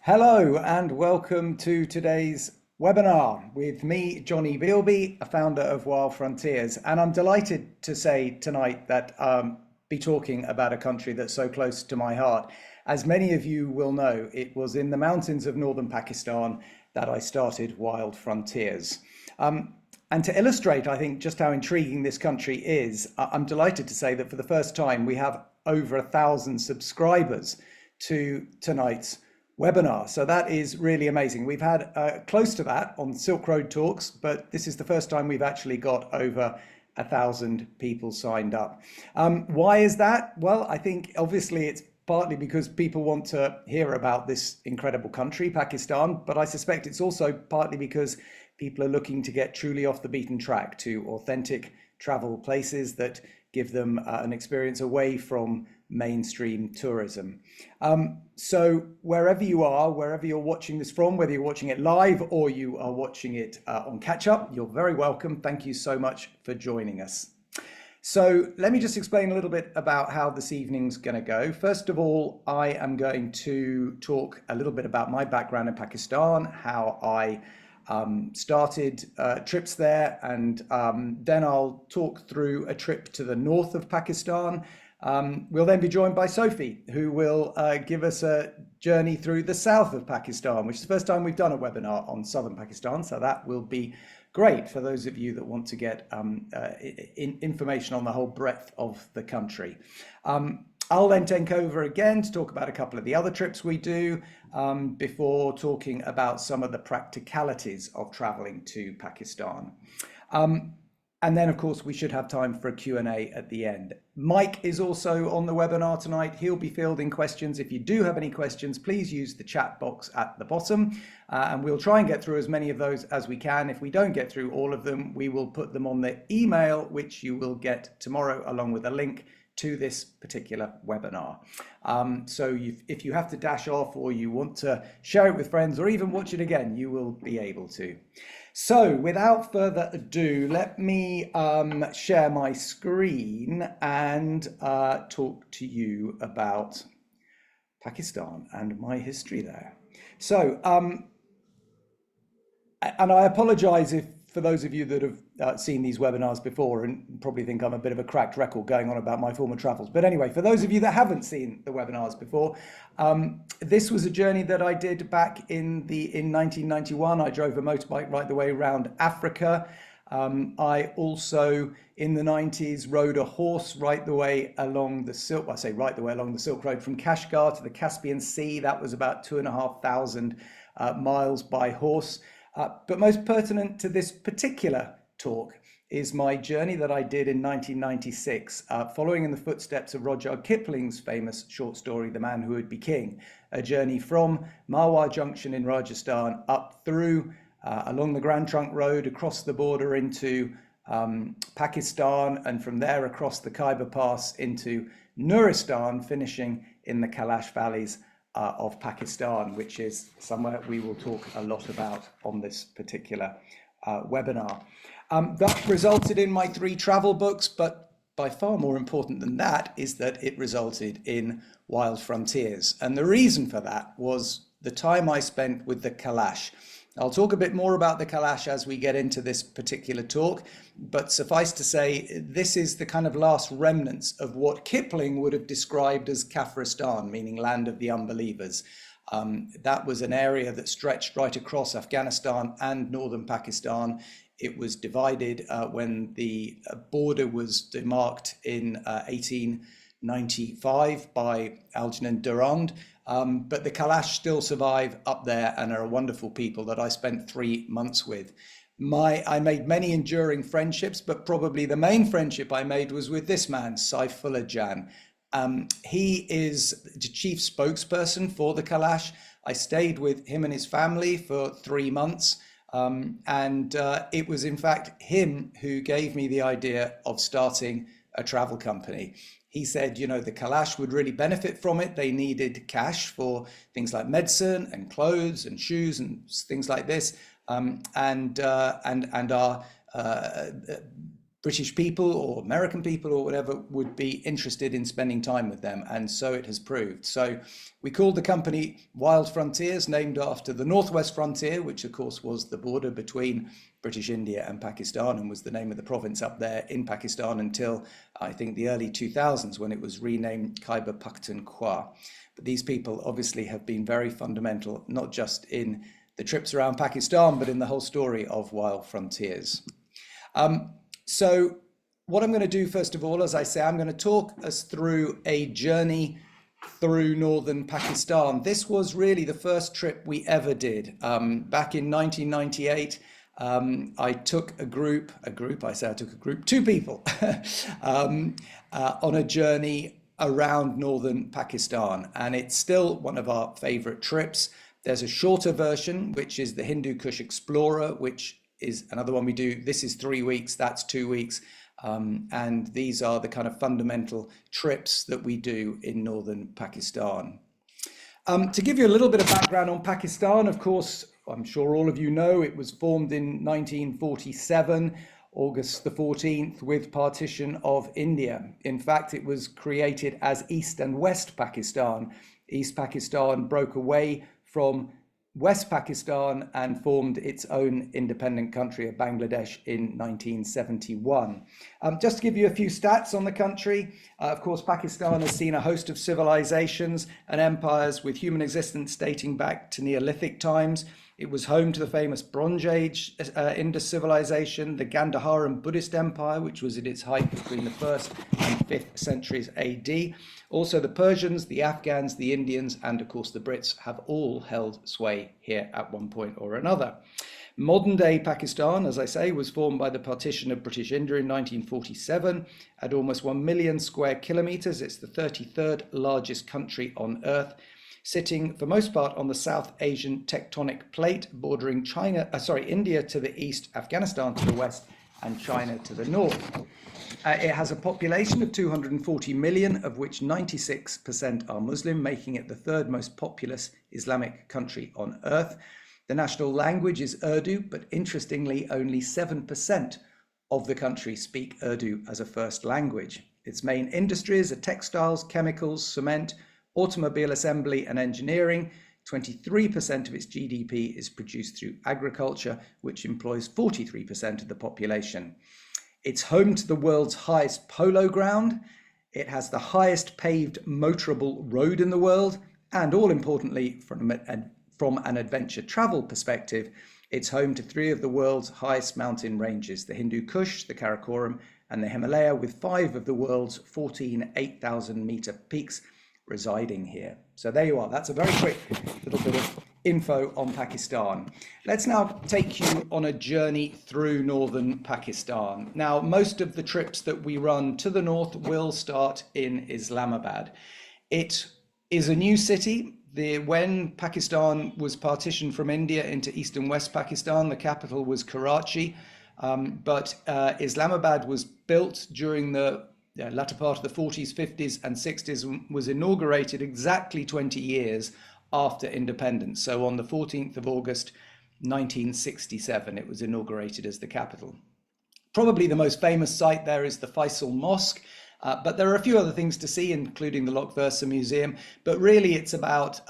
Hello and welcome to today's webinar with me, Jonny Bealby, a founder of Wild Frontiers. And I'm delighted to say tonight that be talking about a country that's so close to my heart. As many of you will know, it was in the mountains of northern Pakistan that I started Wild Frontiers. And to illustrate, I think, just how intriguing this country is, I'm delighted to say that for the first time, we have over 1,000 subscribers to tonight's webinar. So that is really amazing. We've had close to that on Silk Road Talks, but this is the first time we've actually got over 1,000 people signed up. Why is that? Well, I think obviously it's partly because people want to hear about this incredible country, Pakistan, but I suspect it's also partly because people are looking to get truly off the beaten track to authentic travel places that give them an experience away from mainstream tourism. So wherever you are, wherever you're watching this from, whether you're watching it live or you are watching it on catch up, you're very welcome. Thank you so much for joining us. So let me just explain a little bit about how this evening's going to go. First of all, I am going to talk a little bit about my background in Pakistan, how I started trips there, and then I'll talk through a trip to the north of Pakistan. We'll then be joined by Sophie, who will give us a journey through the south of Pakistan, which is the first time we've done a webinar on southern Pakistan. So that will be great for those of you that want to get information on the whole breadth of the country. I'll then take over again to talk about a couple of the other trips we do before talking about some of the practicalities of traveling to Pakistan. And then, of course, we should have time for a Q&A at the end. Mike is also on the webinar tonight. He'll be fielding questions. If you do have any questions, please use the chat box at the bottom, and we'll try and get through as many of those as we can. If we don't get through all of them, we will put them on the email, which you will get tomorrow, along with a link to this particular webinar. So if you have to dash off or you want to share it with friends or even watch it again, you will be able to. So without further ado, let me share my screen and talk to you about Pakistan and my history there. So, and I apologize if for those of you that have seen these webinars before and probably think I'm a bit of a cracked record going on about my former travels. But anyway, for those of you that haven't seen the webinars before, this was a journey that I did back in 1991. I drove a motorbike right the way around Africa. I also, in the 90s, rode a horse right the way along the Silk, I say right the way along the Silk Road from Kashgar to the Caspian Sea. That was about 2,500 miles by horse. But most pertinent to this particular talk is my journey that I did in 1996, following in the footsteps of Rudyard Kipling's famous short story, The Man Who Would Be King, a journey from Marwar Junction in Rajasthan up through along the Grand Trunk Road, across the border into Pakistan, and from there across the Khyber Pass into Nuristan, finishing in the Kailash valleys of Pakistan, which is somewhere we will talk a lot about on this particular webinar. That resulted in my 3 travel books, but by far more important than that is that it resulted in Wild Frontiers. And the reason for that was the time I spent with the Kailash. I'll talk a bit more about the Kalash as we get into this particular talk, but suffice to say, this is the kind of last remnants of what Kipling would have described as Kafiristan, meaning land of the unbelievers. That was an area that stretched right across Afghanistan and northern Pakistan. It was divided when the border was demarked in 1895 by Algernon Durand. But the Kalash still survive up there and are a wonderful people that I spent 3 months with. I made many enduring friendships, but probably the main friendship I made was with this man, Saifullah Jan. He is the chief spokesperson for the Kalash. I stayed with him and his family for 3 months. And it was in fact him who gave me the idea of starting a travel company. He said, you know, the Kalash would really benefit from it. They needed cash for things like medicine and clothes and shoes and things like this. And our British people or American people or whatever would be interested in spending time with them. And so it has proved. So we called the company Wild Frontiers, named after the Northwest Frontier, which of course was the border between British India and Pakistan, and was the name of the province up there in Pakistan until I think the early 2000s, when it was renamed Khyber Pakhtunkhwa. But these people obviously have been very fundamental, not just in the trips around Pakistan, but in the whole story of Wild Frontiers. So what I'm going to do, first of all, as I say, I'm going to talk us through a journey through northern Pakistan. This was really the first trip we ever did. Back in 1998, I took two people, on a journey around northern Pakistan. And it's still one of our favorite trips. There's a shorter version, which is the Hindu Kush Explorer, which is another one we do. This is 3 weeks, that's 2 weeks. And these are the kind of fundamental trips that we do in northern Pakistan. To give you a little bit of background on Pakistan, of course, I'm sure all of you know, it was formed in 1947, August the 14th, with partition of India. In fact, it was created as East and West Pakistan. East Pakistan broke away from West Pakistan and formed its own independent country of Bangladesh in 1971. Just to give you a few stats on the country, of course, Pakistan has seen a host of civilizations and empires with human existence dating back to Neolithic times. It was home to the famous Bronze Age Indus civilization, the Gandharan Buddhist Empire, which was at its height between the 1st and 5th centuries AD. Also, the Persians, the Afghans, the Indians, and of course the Brits have all held sway here at one point or another. Modern day Pakistan, as I say, was formed by the partition of British India in 1947 at almost 1 million square kilometers. It's the 33rd largest country on earth, sitting for most part on the South Asian tectonic plate, bordering India to the east, Afghanistan to the west, and China to the north. It has a population of 240 million, of which 96% are Muslim, making it the third most populous Islamic country on earth. The national language is Urdu, but interestingly, only 7% of the country speak Urdu as a first language. Its main industries are textiles, chemicals, cement, automobile assembly and engineering. 23% of its GDP is produced through agriculture, which employs 43% of the population. It's home to the world's highest polo ground. It has the highest paved motorable road in the world. And all importantly, from an adventure travel perspective, it's home to 3 of the world's highest mountain ranges, the Hindu Kush, the Karakoram, and the Himalaya, with 5 of the world's 14 8,000 meter peaks residing here. So there you are. That's a very quick little bit of info on Pakistan. Let's now take you on a journey through northern Pakistan. Now, most of the trips that we run to the north will start in Islamabad. It is a new city. When Pakistan was partitioned from India into East and West Pakistan, the capital was Karachi, but Islamabad was built during the latter part of the 40s, 50s and 60s, was inaugurated exactly 20 years after independence. So on the 14th of August, 1967, it was inaugurated as the capital. Probably the most famous site there is the Faisal Mosque. But there are a few other things to see, including the Lokversa Museum. But really, it's about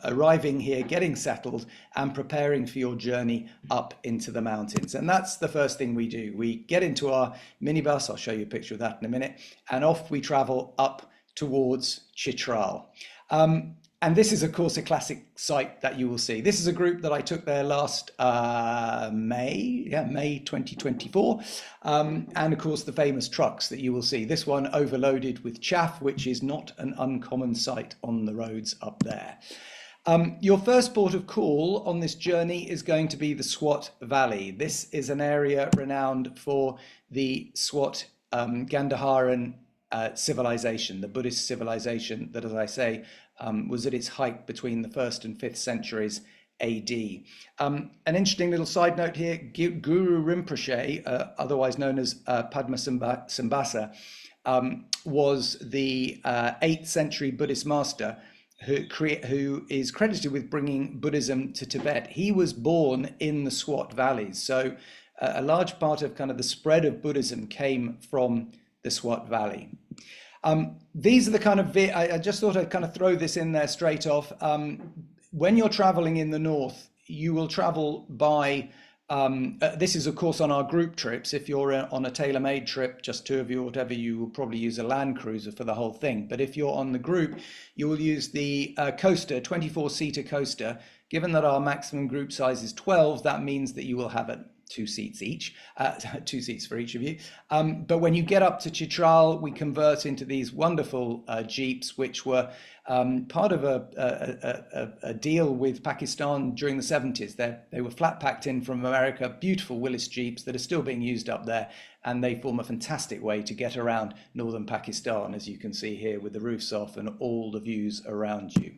arriving here, getting settled, and preparing for your journey up into the mountains. And that's the first thing we do. We get into our minibus. I'll show you a picture of that in a minute. And off we travel up towards Chitral. And this is, of course, a classic site that you will see. This is a group that I took there last May 2024. And of course, the famous trucks that you will see. This one overloaded with chaff, which is not an uncommon sight on the roads up there. Your first port of call on this journey is going to be the Swat Valley. This is an area renowned for the Swat Gandharan civilization, the Buddhist civilization that, as I say, was at its height between the 1st and 5th centuries AD. An interesting little side note here, Guru Rinpoche, otherwise known as Padmasambhasa, was the 8th century Buddhist master who is credited with bringing Buddhism to Tibet. He was born in the Swat Valleys, so a large part of kind of the spread of Buddhism came from the Swat Valley. These are the kind of, I just thought I'd kind of throw this in there straight off. When you're traveling in the north, you will travel by, this is of course on our group trips. If you're on a tailor-made trip, just two of you or whatever, you will probably use a Land Cruiser for the whole thing. But if you're on the group, you will use the coaster, 24-seater coaster. Given that our maximum group size is 12, that means that you will have a 2 seats each, 2 seats for each of you. But when you get up to Chitral, we convert into these wonderful jeeps, which were part of a deal with Pakistan during the 70s. They were flat packed in from America, beautiful Willis jeeps that are still being used up there, and they form a fantastic way to get around northern Pakistan, as you can see here, with the roofs off and all the views around you.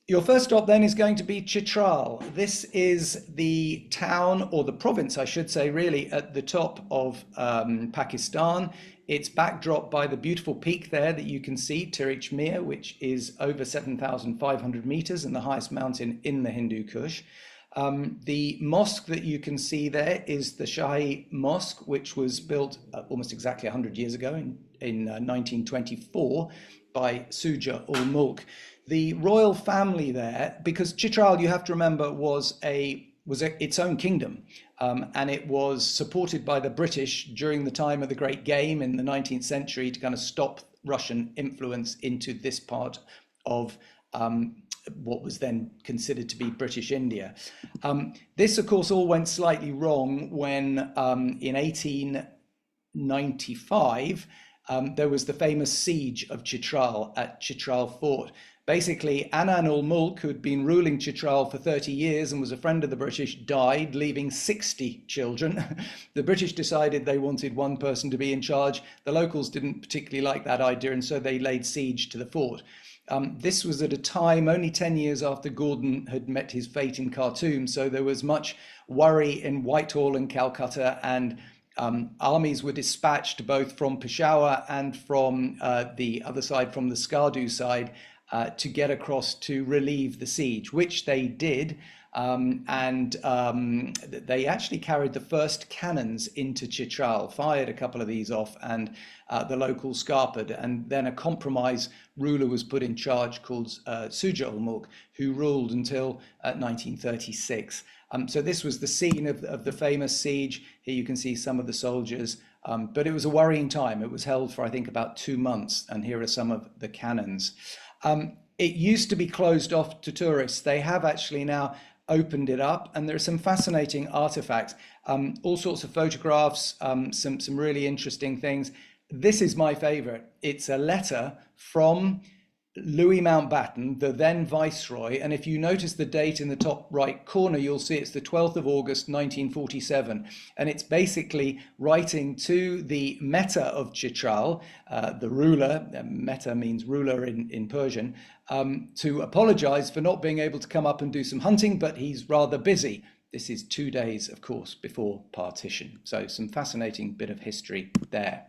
Your first stop then is going to be Chitral. This is the town, or the province, I should say, really, at the top of Pakistan. It's backdropped by the beautiful peak there that you can see, Tirich Mir, which is over 7,500 meters and the highest mountain in the Hindu Kush. The mosque that you can see there is the Shahi Mosque, which was built almost exactly 100 years ago in 1924 by Suja ul Mulk. The royal family there, because Chitral, you have to remember, was its own kingdom, and it was supported by the British during the time of the Great Game in the 19th century to kind of stop Russian influence into this part of what was then considered to be British India. This, of course, all went slightly wrong when in 1895 there was the famous siege of Chitral at Chitral Fort. Basically, Anan ul Mulk, who had been ruling Chitral for 30 years and was a friend of the British, died, leaving 60 children. The British decided they wanted one person to be in charge. The locals didn't particularly like that idea, and so they laid siege to the fort. This was at a time only 10 years after Gordon had met his fate in Khartoum, so there was much worry in Whitehall and Calcutta, and armies were dispatched both from Peshawar and from the other side, from the Skardu side, to get across to relieve the siege, which they did. They actually carried the first cannons into Chitral, fired a couple of these off, and the locals scarpered. And then a compromise ruler was put in charge called Suja ul Mulk, who ruled until 1936. So this was the scene of the famous siege. Here you can see some of the soldiers, but it was a worrying time. It was held for, I think, about 2 months, and here are some of the cannons. It used to be closed off to tourists. They have actually now opened it up, and there are some fascinating artifacts, all sorts of photographs, some really interesting things. This is my favorite. It's a letter from Louis Mountbatten, the then Viceroy, and if you notice the date in the top right corner, you'll see it's the 12th of August 1947, and it's basically writing to the Meta of Chitral, the ruler. Meta means ruler in Persian, to apologize for not being able to come up and do some hunting, but he's rather busy. This is 2 days, of course, before partition, so some fascinating bit of history there.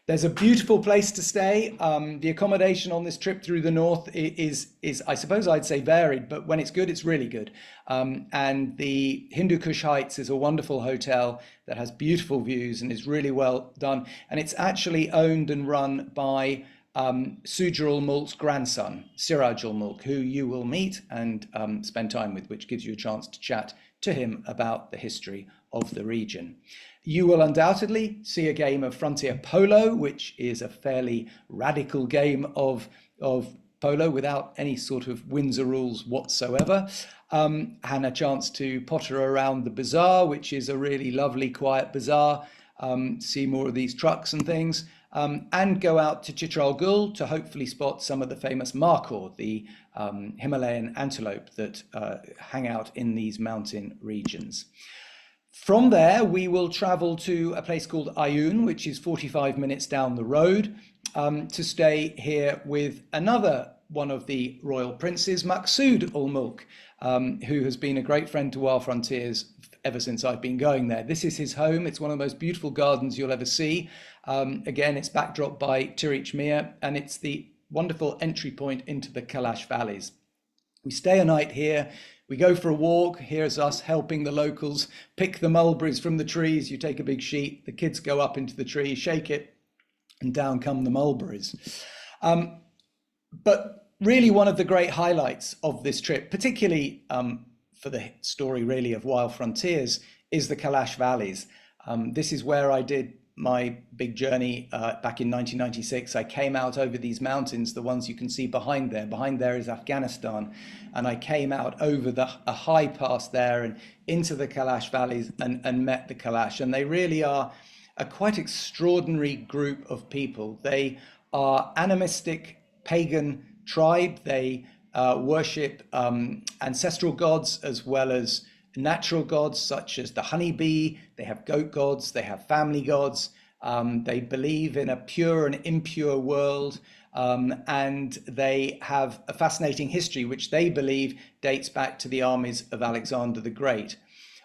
There's a beautiful place to stay. The accommodation on this trip through the north is I suppose I'd say varied, but when it's good, it's really good. And the Hindu Kush Heights is a wonderful hotel that has beautiful views and is really well done. And it's actually owned and run by Sujal ul Mulk's grandson, Siraj ul Mulk, who you will meet and spend time with, which gives you a chance to chat to him about the history of the region. You will undoubtedly see a game of frontier polo, which is a fairly radical game of polo without any sort of Windsor rules whatsoever, and a chance to potter around the bazaar, which is a really lovely, quiet bazaar, see more of these trucks and things, and go out to Chitral Gul to hopefully spot some of the famous markhor, the Himalayan antelope that hang out in these mountain regions. From there, we will travel to a place called Ayun, which is 45 minutes down the road, to stay here with another one of the royal princes, Maqsood ul Mulk, who has been a great friend to Wild Frontiers ever since I've been going there. This is his home. It's one of the most beautiful gardens you'll ever see. Again, it's backdropped by Tirich Mir, and it's the wonderful entry point into the Kailash valleys. We stay a night here. We go for a walk. Here's us helping the locals pick the mulberries from the trees. You take a big sheet, the kids go up into the tree, shake it, and down come the mulberries. But really one of the great highlights of this trip, particularly for the story really of Wild Frontiers, is the Kailash valleys. This is where I did my big journey back in 1996. I came out over these mountains, the ones you can see behind there. Behind there is Afghanistan. And I came out over a high pass there and into the Kailash valleys and met the Kailash. And they really are a quite extraordinary group of people. They are animistic pagan tribe. They worship ancestral gods as well as natural gods such as the honeybee. They have goat gods, they have family gods, they believe in a pure and impure world, and they have a fascinating history which they believe dates back to the armies of Alexander the Great.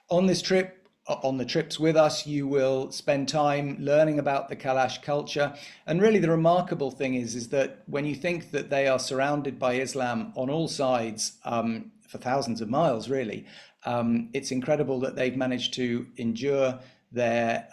On this trip, on the trips with us, you will spend time learning about the Kailash culture. And really the remarkable thing is that when you think that they are surrounded by Islam on all sides for thousands of miles, really, it's incredible that they've managed to endure their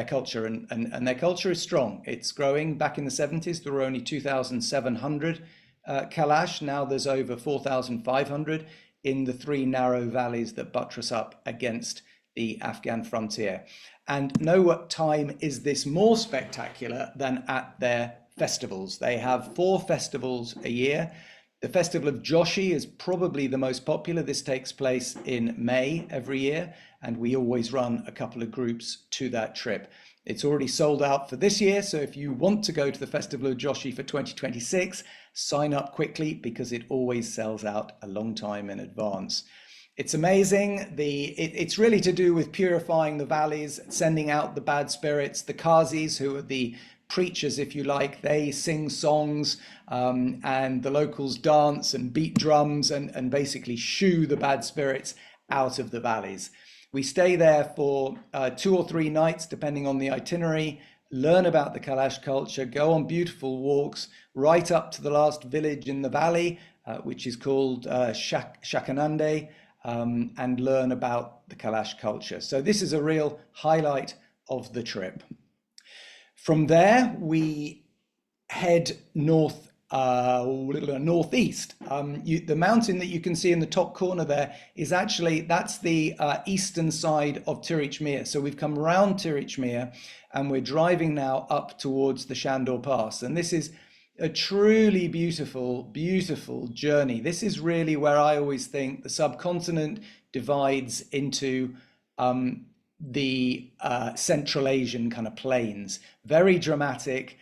culture, and their culture is strong. It's growing. Back in the 70s, there were only 2,700 Kailash. Now there's over 4,500 in the three narrow valleys that buttress up against the Afghan frontier. And no time is this more spectacular than at their festivals. They have 4 festivals a year. The Festival of Joshi is probably the most popular. This takes place in May every year, and we always run a couple of groups to that trip. It's already sold out for this year, so if you want to go to the Festival of Joshi for 2026, sign up quickly because it always sells out a long time in advance. It's amazing. It's really to do with purifying the valleys, sending out the bad spirits. The Qazis, who are the preachers, if you like, they sing songs, and the locals dance and beat drums and basically shoo the bad spirits out of the valleys. We stay there for 2 or 3 nights, depending on the itinerary, learn about the Kailash culture, go on beautiful walks right up to the last village in the valley, which is called Shakanande, and learn about the Kailash culture. So this is a real highlight of the trip. From there, we head northeast. The mountain that you can see in the top corner there is actually, that's the eastern side of Tirich Mir. So we've come around Tirich Mir and we're driving now up towards the Shandor Pass. And this is a truly beautiful, beautiful journey. This is really where I always think the subcontinent divides into the Central Asian kind of plains. Very dramatic.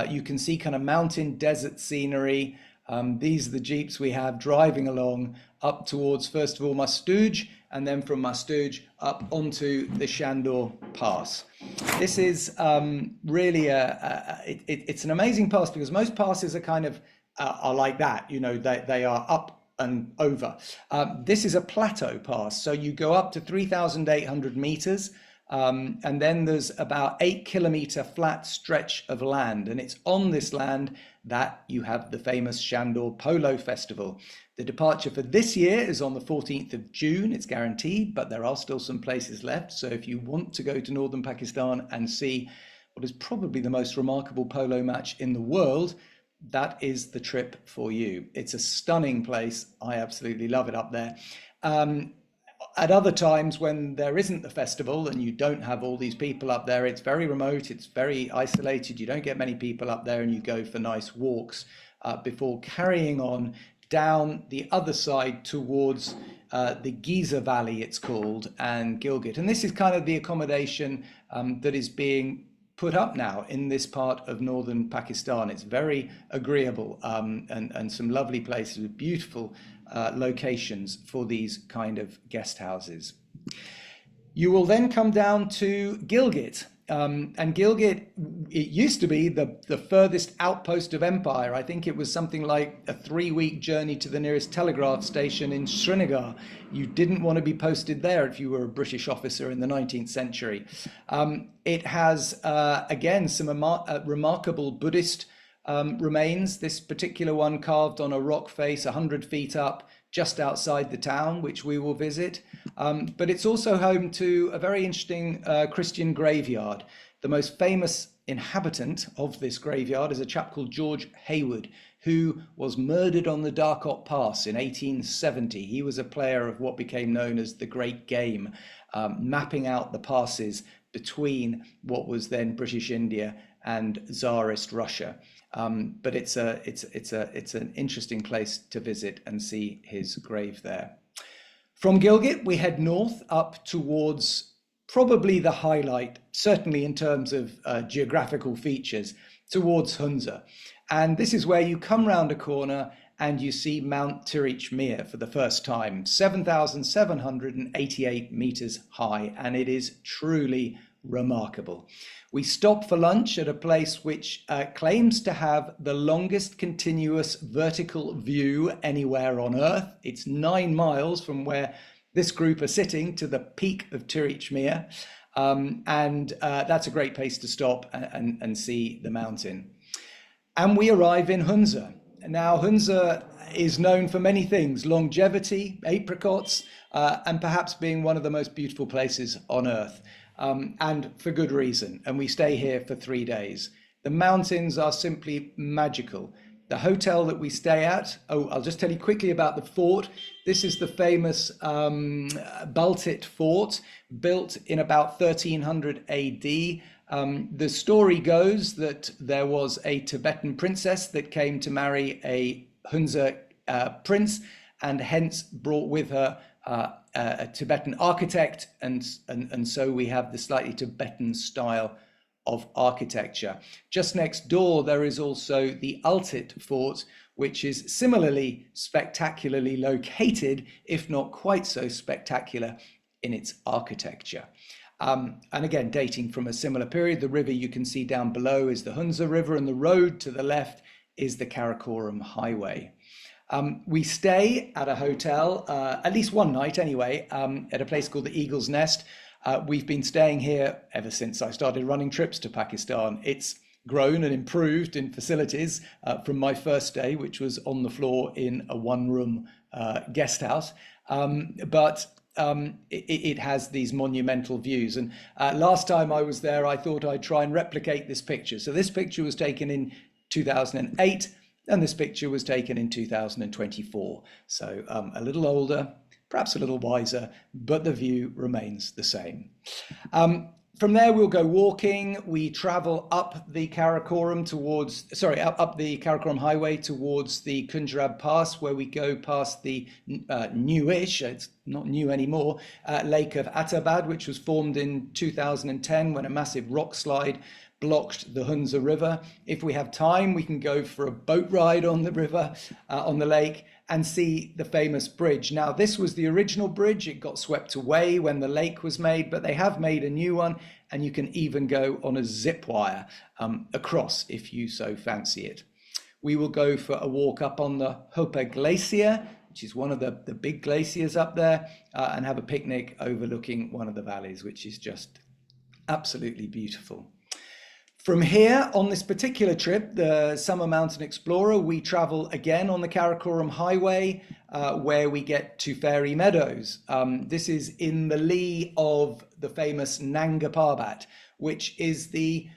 You can see kind of mountain desert scenery. These are the jeeps we have driving along up towards, first of all, Mastuj, and then from Mastuj up onto the Shandor Pass. This is really it's an amazing pass because most passes are kind of are like that, you know, they are up and over. This is a plateau pass, so you go up to 3,800 meters. And then there's about 8 kilometer flat stretch of land. And it's on this land that you have the famous Shandor Polo Festival. The departure for this year is on the 14th of June. It's guaranteed, but there are still some places left. So if you want to go to northern Pakistan and see what is probably the most remarkable polo match in the world, that is the trip for you. It's a stunning place. I absolutely love it up there. At other times when there isn't the festival and you don't have all these people up there, it's very remote, it's very isolated, you don't get many people up there, and you go for nice walks before carrying on down the other side towards the Giza Valley, it's called, and Gilgit. And this is kind of the accommodation that is being put up now in this part of northern Pakistan. It's very agreeable, and some lovely places with beautiful locations for these kind of guest houses. You will then come down to Gilgit. And Gilgit, it used to be the furthest outpost of empire. I think it was something like a 3-week journey to the nearest telegraph station in Srinagar. You didn't want to be posted there if you were a British officer in the 19th century. It has, again, some remarkable Buddhist remains. This particular one carved on a rock face 100 feet up just outside the town, which we will visit. But it's also home to a very interesting Christian graveyard. The most famous inhabitant of this graveyard is a chap called George Hayward, who was murdered on the Darkot Pass in 1870. He was a player of what became known as the Great Game, mapping out the passes between what was then British India and Tsarist Russia. But it's an interesting place to visit and see his grave there. From Gilgit, we head north up towards probably the highlight, certainly in terms of geographical features, towards Hunza. And this is where you come round a corner and you see Mount Tirich Mir for the first time, 7,788 meters high, and it is truly remarkable. We stop for lunch at a place which claims to have the longest continuous vertical view anywhere on Earth. It's 9 miles from where this group are sitting to the peak of Tirich Mir, and that's a great place to stop and see the mountain. And we arrive in Hunza. Now, Hunza is known for many things: longevity, apricots, and perhaps being one of the most beautiful places on Earth. And for good reason. And we stay here for 3 days. The mountains are simply magical. The hotel that we stay at, I'll just tell you quickly about the fort. This is the famous Baltit Fort, built in about 1300 AD. The story goes that there was a Tibetan princess that came to marry a Hunza prince, and hence brought with her a Tibetan architect, and so we have the slightly Tibetan style of architecture. Just next door, there is also the Altit Fort, which is similarly spectacularly located, if not quite so spectacular in its architecture. And again, dating from a similar period. The river you can see down below is the Hunza River, and the road to the left is the Karakoram Highway. We stay at a hotel, at least one night anyway, at a place called the Eagle's Nest. We've been staying here ever since I started running trips to Pakistan. It's grown and improved in facilities from my first day, which was on the floor in a one-room guest house. But it has these monumental views. And last time I was there, I thought I'd try and replicate this picture. So this picture was taken in 2008. And this picture was taken in 2024. So a little older, perhaps a little wiser, but the view remains the same. From there, we'll go walking. We travel up the Karakoram up the Karakoram Highway towards the Kunjarab Pass, where we go past the newish, it's not new anymore, Lake of Atabad, which was formed in 2010 when a massive rock slide blocked the Hunza River. If we have time, we can go for a boat ride on the river, on the lake, and see the famous bridge. Now, this was the original bridge. It got swept away when the lake was made, but they have made a new one, and you can even go on a zip wire across if you so fancy it. We will go for a walk up on the Hopa Glacier, which is one of the big glaciers up there, and have a picnic overlooking one of the valleys, which is just Absolutely beautiful. From here, on this particular trip, the Summer Mountain Explorer, we travel again on the Karakoram Highway, where we get to Fairy Meadows. This is in the lee of the famous Nanga Parbat, which is the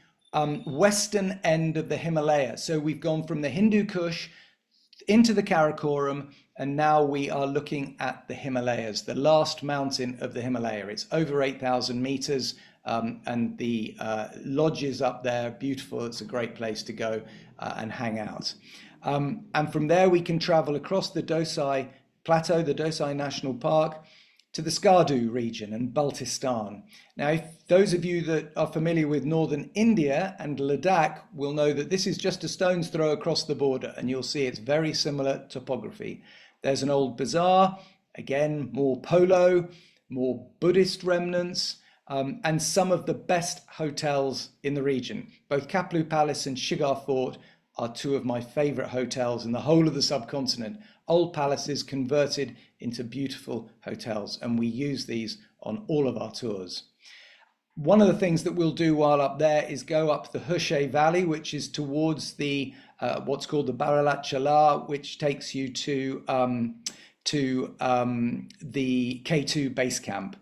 western end of the Himalaya. So we've gone from the Hindu Kush into the Karakoram, and now we are looking at the Himalayas, the last mountain of the Himalaya. It's over 8,000 meters. And the lodges up there, beautiful. It's a great place to go and hang out. And from there, we can travel across the Dosai Plateau, the Dosai National Park, to the Skardu region and Baltistan. Now, if those of you that are familiar with northern India and Ladakh will know that this is just a stone's throw across the border, and you'll see it's very similar topography. There's an old bazaar, again, more polo, more Buddhist remnants, and some of the best hotels in the region. Both Kaplu Palace and Shigar Fort are two of my favorite hotels in the whole of the subcontinent. Old palaces converted into beautiful hotels, and we use these on all of our tours. One of the things that we'll do while up there is go up the Hushay Valley, which is towards the what's called the Baralat Chala, which takes you to the K2 base camp.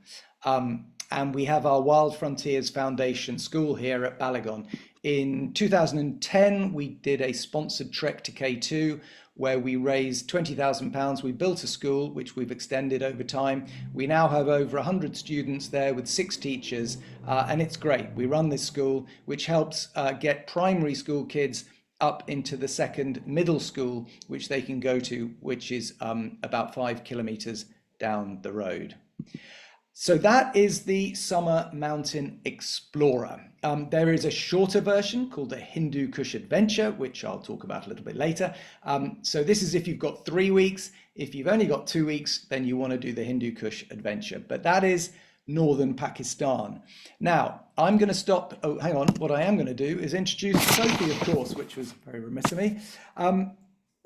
And we have our Wild Frontiers Foundation School here at Balagon. In 2010, we did a sponsored trek to K2 where we raised £20,000. We built a school, which we've extended over time. We now have over 100 students there with 6 teachers, and it's great. We run this school, which helps get primary school kids up into the second middle school, which they can go to, which is about 5 kilometers down the road. So that is the Summer Mountain Explorer. There is a shorter version called the Hindu Kush Adventure, which I'll talk about a little bit later. So this is if you've got 3 weeks. If you've only got 2 weeks, then you want to do the Hindu Kush Adventure. But that is northern Pakistan. Now, I'm going to stop. Oh, hang on. What I am going to do is introduce Sophie, of course, which was very remiss of me.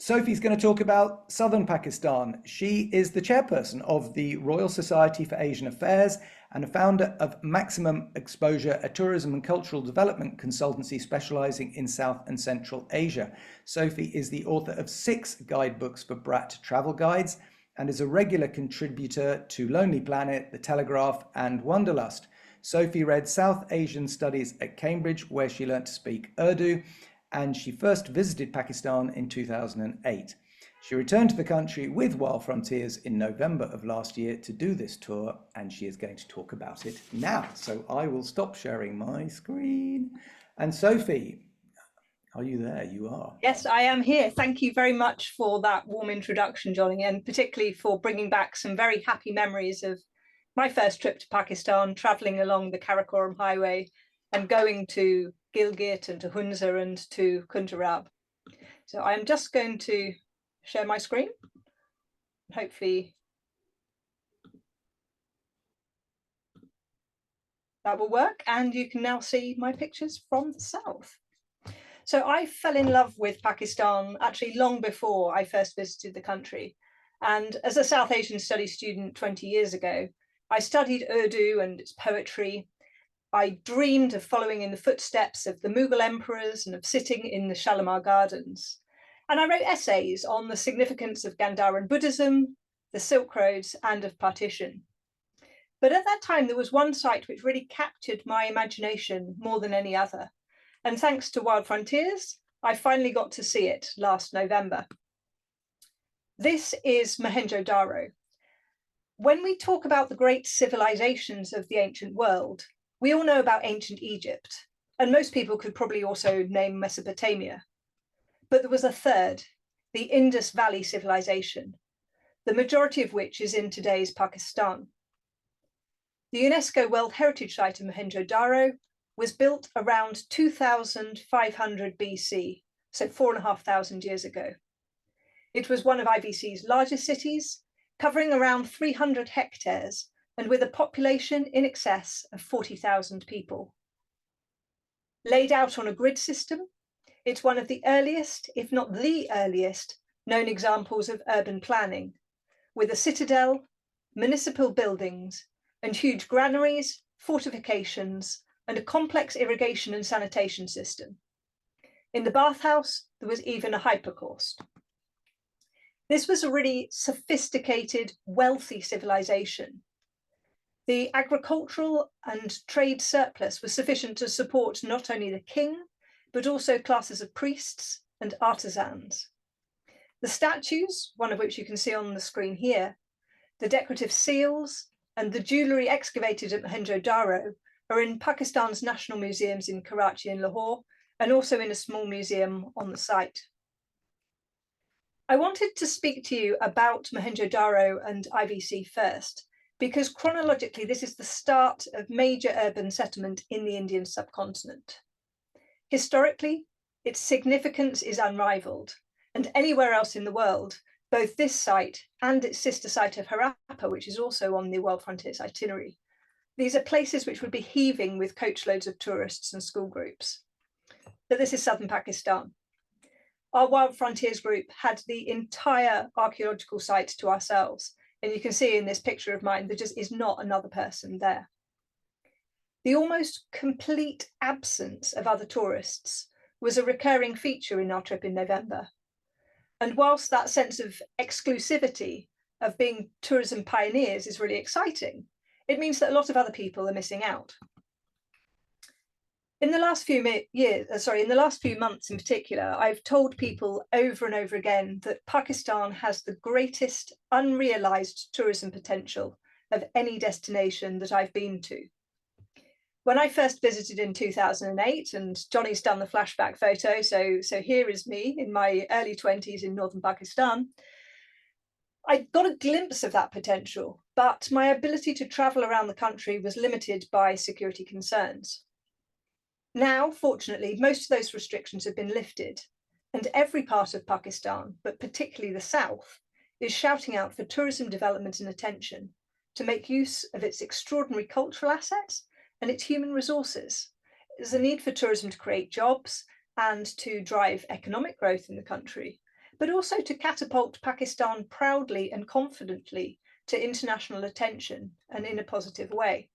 Sophie's going to talk about southern Pakistan. She is the chairperson of the Royal Society for Asian Affairs and a founder of Maximum Exposure, a tourism and cultural development consultancy specializing in South and Central Asia. Sophie is the author of 6 guidebooks for Brat travel guides and is a regular contributor to Lonely Planet, The Telegraph and Wanderlust. Sophie read South Asian Studies at Cambridge, where she learnt to speak Urdu, and she first visited Pakistan in 2008. She returned to the country with Wild Frontiers in November of last year to do this tour, and she is going to talk about it now. So I will stop sharing my screen. And Sophie, are you there? You are. Yes, I am here. Thank you very much for that warm introduction, Jonny, and particularly for bringing back some very happy memories of my first trip to Pakistan, traveling along the Karakoram Highway and going to Gilgit and to Hunza and to Kuntarab. So I'm just going to share my screen. Hopefully that will work, and you can now see my pictures from the south. So I fell in love with Pakistan actually long before I first visited the country. And as a South Asian Studies student 20 years ago, I studied Urdu and its poetry. I dreamed of following in the footsteps of the Mughal emperors and of sitting in the Shalimar Gardens. And I wrote essays on the significance of Gandharan Buddhism, the Silk Roads, and of partition. But at that time, there was one site which really captured my imagination more than any other. And thanks to Wild Frontiers, I finally got to see it last November. This is Mohenjo Daro. When we talk about the great civilizations of the ancient world, we all know about ancient Egypt, and most people could probably also name Mesopotamia. But there was a third, the Indus Valley civilization, the majority of which is in today's Pakistan. The UNESCO World Heritage Site of Mohenjo Daro was built around 2500 BC, so 4,500 years ago. It was one of IVC's largest cities, covering around 300 hectares and with a population in excess of 40,000 people. Laid out on a grid system, it's one of the earliest, if not the earliest, known examples of urban planning, with a citadel, municipal buildings, and huge granaries, fortifications, and a complex irrigation and sanitation system. In the bathhouse, there was even a hypocaust. This was a really sophisticated, wealthy civilization. The agricultural and trade surplus was sufficient to support not only the king, but also classes of priests and artisans. The statues, one of which you can see on the screen here, the decorative seals, and the jewellery excavated at Mohenjo Daro are in Pakistan's national museums in Karachi and Lahore, and also in a small museum on the site. I wanted to speak to you about Mohenjo Daro and IVC first, because chronologically this is the start of major urban settlement in the Indian subcontinent. Historically, its significance is unrivaled, and anywhere else in the world, both this site and its sister site of Harappa, which is also on the World Frontiers itinerary, these are places which would be heaving with coachloads of tourists and school groups. But this is southern Pakistan. Our Wild Frontiers group had the entire archaeological site to ourselves, and you can see in this picture of mine, there just is not another person there. The almost complete absence of other tourists was a recurring feature in our trip in November. And whilst that sense of exclusivity of being tourism pioneers is really exciting, it means that a lot of other people are missing out. In the last few months in particular, I've told people over and over again that Pakistan has the greatest unrealised tourism potential of any destination that I've been to. When I first visited in 2008, and Johnny's done the flashback photo, so here is me in my early 20s in northern Pakistan, I got a glimpse of that potential, but my ability to travel around the country was limited by security concerns. Now, fortunately, most of those restrictions have been lifted, and every part of Pakistan, but particularly the south, is shouting out for tourism development and attention to make use of its extraordinary cultural assets and its human resources. There's a need for tourism to create jobs and to drive economic growth in the country, but also to catapult Pakistan proudly and confidently to international attention and in a positive way.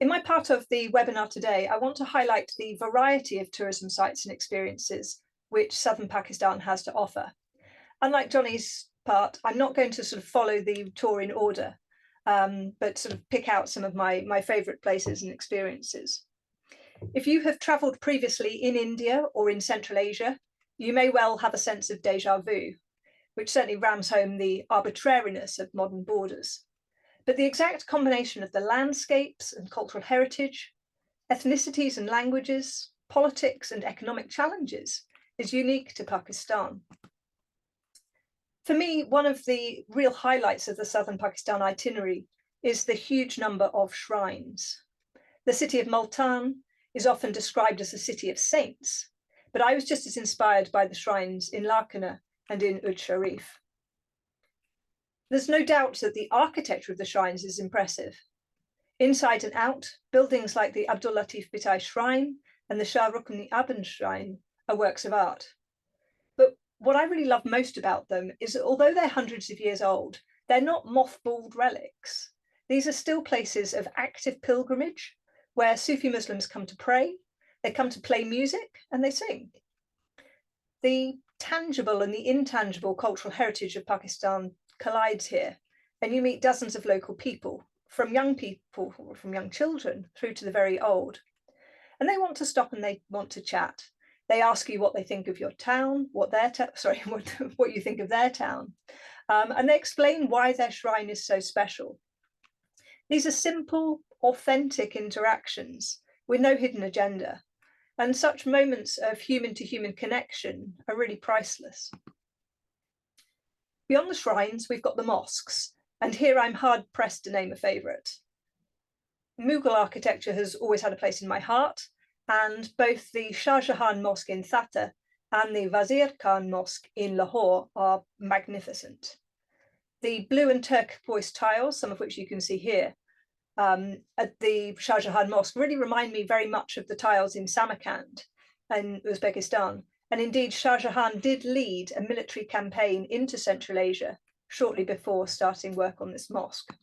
In my part of the webinar today, I want to highlight the variety of tourism sites and experiences which southern Pakistan has to offer. Unlike Johnny's part, I'm not going to sort of follow the tour in order, but sort of pick out some of my favourite places and experiences. If you have travelled previously in India or in Central Asia, you may well have a sense of déjà vu, which certainly rams home the arbitrariness of modern borders. But the exact combination of the landscapes and cultural heritage, ethnicities and languages, politics and economic challenges is unique to Pakistan. For me, one of the real highlights of the southern Pakistan itinerary is the huge number of shrines. The city of Multan is often described as a city of saints, but I was just as inspired by the shrines in Larkana and in Ud Sharif. There's no doubt that the architecture of the shrines is impressive. Inside and out, buildings like the Abdul Latif Bhitai Shrine and the Shah Rukni Aban Shrine are works of art. But what I really love most about them is that although they're hundreds of years old, they're not mothballed relics. These are still places of active pilgrimage where Sufi Muslims come to pray, they come to play music, and they sing. The tangible and the intangible cultural heritage of Pakistan collides here, and you meet dozens of local people, from young children through to the very old. And they want to stop and they want to chat. They ask you what they think of your town, what you think of their town, and they explain why their shrine is so special. These are simple, authentic interactions with no hidden agenda, and such moments of human-to-human connection are really priceless. Beyond the shrines, we've got the mosques, and here I'm hard-pressed to name a favourite. Mughal architecture has always had a place in my heart, and both the Shah Jahan Mosque in Thatta and the Wazir Khan Mosque in Lahore are magnificent. The blue and turquoise tiles, some of which you can see here, at the Shah Jahan Mosque really remind me very much of the tiles in Samarkand in Uzbekistan. And indeed, Shah Jahan did lead a military campaign into Central Asia shortly before starting work on this mosque.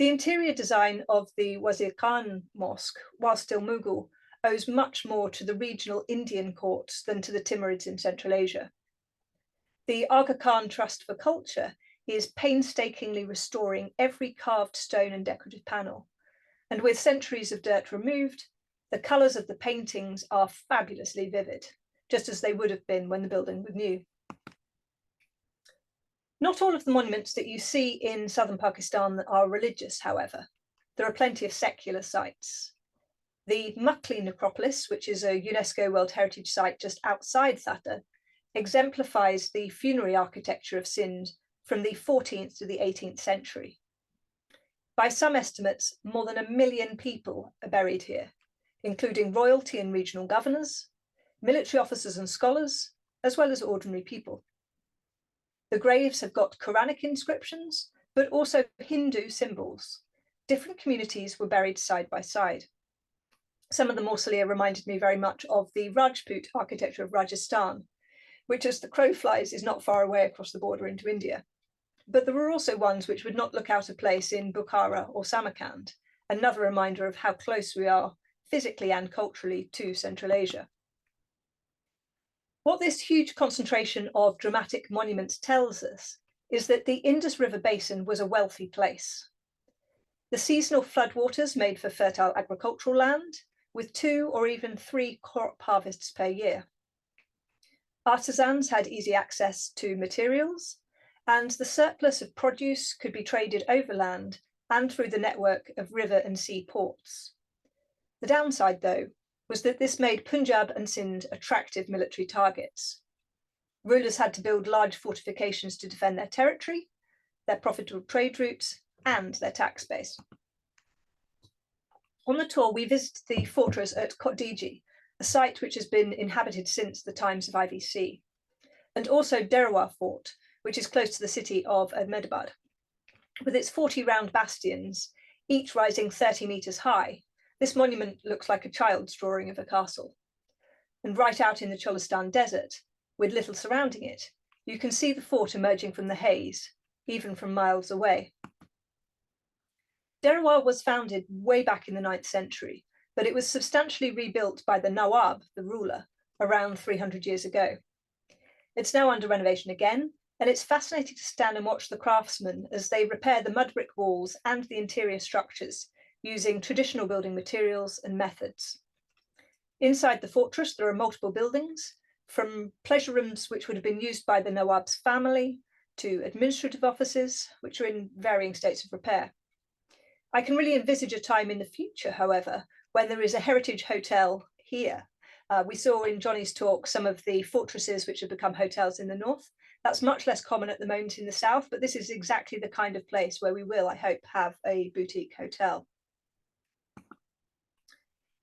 The interior design of the Wazir Khan Mosque, while still Mughal, owes much more to the regional Indian courts than to the Timurids in Central Asia. The Aga Khan Trust for Culture is painstakingly restoring every carved stone and decorative panel, and with centuries of dirt removed, the colours of the paintings are fabulously vivid, just as they would have been when the building was new. Not all of the monuments that you see in southern Pakistan are religious, however. There are plenty of secular sites. The Muckley Necropolis, which is a UNESCO World Heritage Site just outside Thatta, exemplifies the funerary architecture of Sindh from the 14th to the 18th century. By some estimates, more than 1 million people are buried here, including royalty and regional governors, military officers and scholars, as well as ordinary people. The graves have got Quranic inscriptions, but also Hindu symbols. Different communities were buried side by side. Some of the mausolea reminded me very much of the Rajput architecture of Rajasthan, which, as the crow flies, is not far away across the border into India. But there were also ones which would not look out of place in Bukhara or Samarkand, another reminder of how close we are physically and culturally to Central Asia. What this huge concentration of dramatic monuments tells us is that the Indus River Basin was a wealthy place. The seasonal floodwaters made for fertile agricultural land, with 2 or even 3 crop harvests per year. Artisans had easy access to materials, and the surplus of produce could be traded overland and through the network of river and sea ports. The downside, though, was that this made Punjab and Sindh attractive military targets. Rulers had to build large fortifications to defend their territory, their profitable trade routes, and their tax base. On the tour, we visited the fortress at Kotdiji, a site which has been inhabited since the times of IVC, and also Derawar Fort, which is close to the city of Ahmedabad. With its 40 round bastions, each rising 30 metres high, this monument looks like a child's drawing of a castle. And right out in the Cholistan desert, with little surrounding it, you can see the fort emerging from the haze, even from miles away. Derawar was founded way back in the 9th century, but it was substantially rebuilt by the Nawab, the ruler, around 300 years ago. It's now under renovation again, and it's fascinating to stand and watch the craftsmen as they repair the mud brick walls and the interior structures, using traditional building materials and methods. Inside the fortress, there are multiple buildings, from pleasure rooms which would have been used by the Nawab's family, to administrative offices, which are in varying states of repair. I can really envisage a time in the future, however, when there is a heritage hotel here. We saw in Jonny's talk some of the fortresses which have become hotels in the north. That's much less common at the moment in the south, but this is exactly the kind of place where we will, I hope, have a boutique hotel.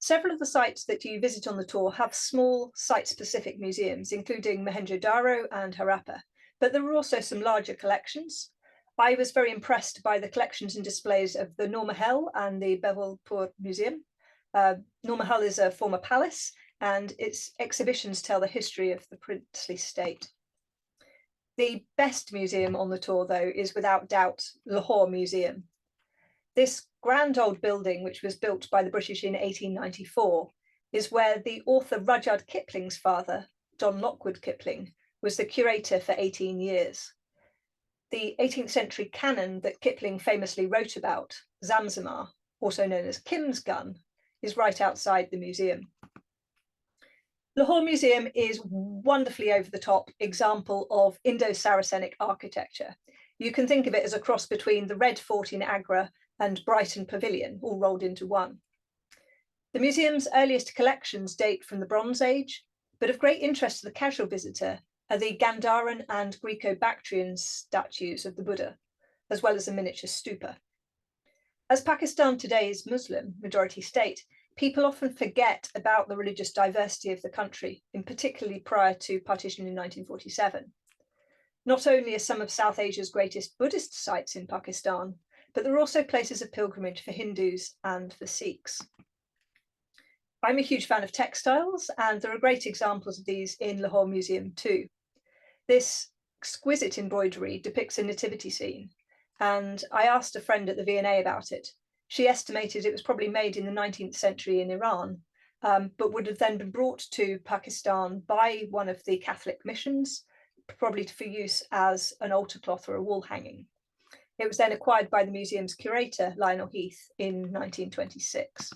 Several of the sites that you visit on the tour have small site-specific museums, including Mohenjo Daro and Harappa, but there are also some larger collections. I was very impressed by the collections and displays of the Noor Mahal and the Bahawalpur Museum. Noor Mahal is a former palace, and its exhibitions tell the history of the princely state. The best museum on the tour, though, is without doubt Lahore Museum. This grand old building, which was built by the British in 1894, is where the author Rudyard Kipling's father, John Lockwood Kipling, was the curator for 18 years. The 18th century cannon that Kipling famously wrote about, Zamzamar, also known as Kim's gun, is right outside the museum. Lahore Museum is wonderfully over-the-top example of Indo-Saracenic architecture. You can think of it as a cross between the Red Fort in Agra and Brighton Pavilion, all rolled into one. The museum's earliest collections date from the Bronze Age, but of great interest to the casual visitor are the Gandharan and Greco-Bactrian statues of the Buddha, as well as a miniature stupa. As Pakistan today is Muslim majority state, people often forget about the religious diversity of the country, in particularly prior to partition in 1947. Not only are some of South Asia's greatest Buddhist sites in Pakistan, but there are also places of pilgrimage for Hindus and for Sikhs. I'm a huge fan of textiles, and there are great examples of these in Lahore Museum too. This exquisite embroidery depicts a nativity scene, and I asked a friend at the V&A about it. She estimated it was probably made in the 19th century in Iran, but would have then been brought to Pakistan by one of the Catholic missions, probably for use as an altar cloth or a wall hanging. It was then acquired by the museum's curator, Lionel Heath, in 1926.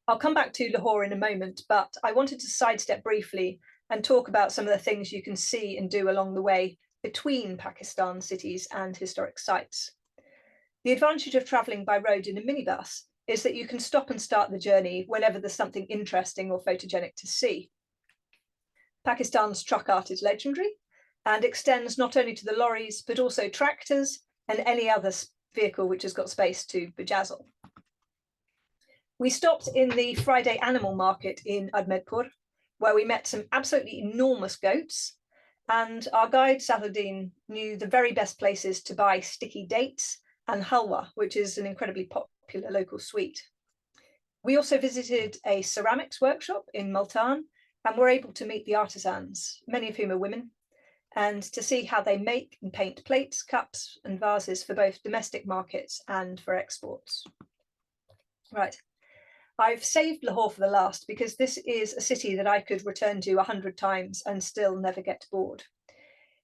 I'll come back to Lahore in a moment, but I wanted to sidestep briefly and talk about some of the things you can see and do along the way between Pakistan cities and historic sites. The advantage of travelling by road in a minibus is that you can stop and start the journey whenever there's something interesting or photogenic to see. Pakistan's truck art is legendary and extends not only to the lorries, but also tractors and any other vehicle which has got space to bejazzle. We stopped in the Friday animal market in Admedpur, where we met some absolutely enormous goats, and our guide Salahuddin knew the very best places to buy sticky dates and halwa, which is an incredibly popular local sweet. We also visited a ceramics workshop in Multan and were able to meet the artisans, many of whom are women, and to see how they make and paint plates, cups and vases for both domestic markets and for exports. Right. I've saved Lahore for the last because this is a city that I could return to 100 times and still never get bored.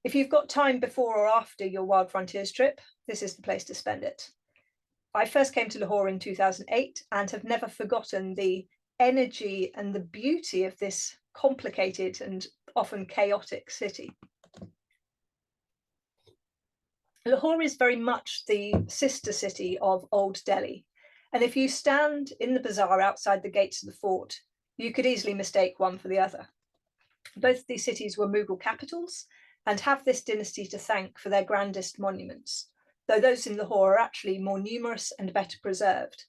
If you've got time before or after your Wild Frontiers trip, this is the place to spend it. I first came to Lahore in 2008 and have never forgotten the energy and the beauty of this complicated and often chaotic city. Lahore is very much the sister city of Old Delhi. And if you stand in the bazaar outside the gates of the fort, you could easily mistake one for the other. Both these cities were Mughal capitals and have this dynasty to thank for their grandest monuments, though those in Lahore are actually more numerous and better preserved.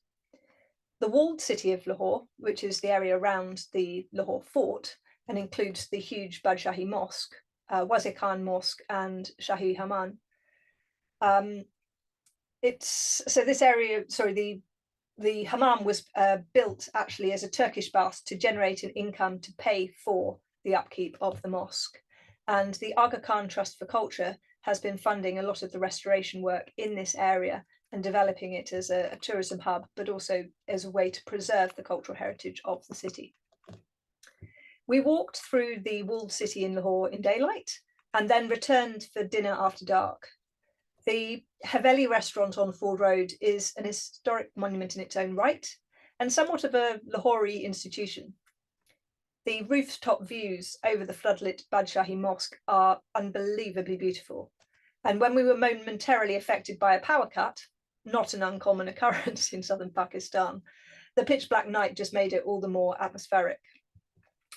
The walled city of Lahore, which is the area around the Lahore fort and includes the huge Badshahi Mosque, Wazir Khan Mosque and Shahi Hammam. The hammam was built actually as a Turkish bath to generate an income to pay for the upkeep of the mosque. And the Aga Khan Trust for Culture has been funding a lot of the restoration work in this area and developing it as a tourism hub, but also as a way to preserve the cultural heritage of the city. We walked through the walled city in Lahore in daylight and then returned for dinner after dark. The Haveli restaurant on Ford Road is an historic monument in its own right and somewhat of a Lahori institution. The rooftop views over the floodlit Badshahi Mosque are unbelievably beautiful. And when we were momentarily affected by a power cut, not an uncommon occurrence in southern Pakistan, the pitch black night just made it all the more atmospheric.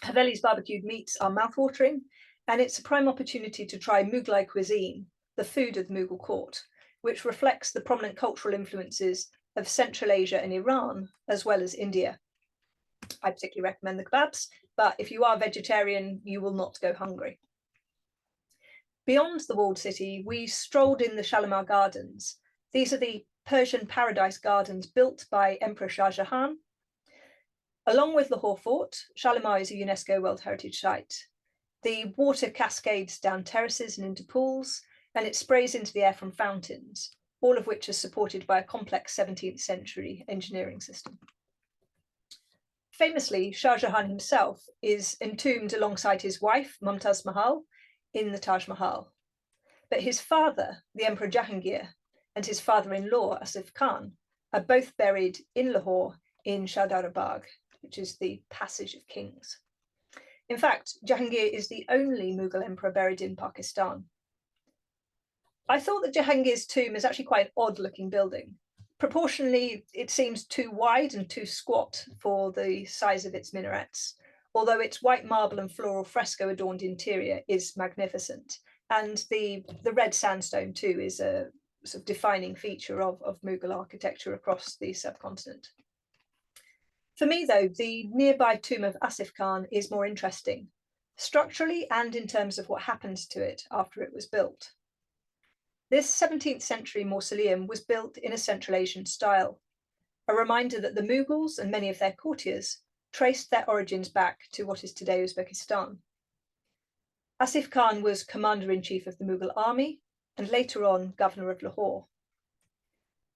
Haveli's barbecued meats are mouthwatering, and it's a prime opportunity to try Mughlai cuisine, the food of the Mughal court, which reflects the prominent cultural influences of Central Asia and Iran, as well as India. I particularly recommend the kebabs, but if you are vegetarian, you will not go hungry. Beyond the walled city, we strolled in the Shalimar Gardens. These are the Persian paradise gardens built by Emperor Shah Jahan. Along with Lahore Fort, Shalimar is a UNESCO World Heritage Site. The water cascades down terraces and into pools, and it sprays into the air from fountains, all of which are supported by a complex 17th century engineering system. Famously, Shah Jahan himself is entombed alongside his wife, Mumtaz Mahal, in the Taj Mahal. But his father, the Emperor Jahangir, and his father-in-law, Asif Khan, are both buried in Lahore in Shahdara Bagh, which is the Passage of Kings. In fact, Jahangir is the only Mughal emperor buried in Pakistan. I thought that Jahangir's tomb is actually quite an odd-looking building. Proportionally, it seems too wide and too squat for the size of its minarets, although its white marble and floral fresco adorned interior is magnificent. And the red sandstone too is a sort of defining feature of Mughal architecture across the subcontinent. For me though, the nearby tomb of Asif Khan is more interesting, structurally and in terms of what happened to it after it was built. This 17th century mausoleum was built in a Central Asian style, a reminder that the Mughals and many of their courtiers traced their origins back to what is today Uzbekistan. Asif Khan was commander-in-chief of the Mughal army and later on Governor of Lahore.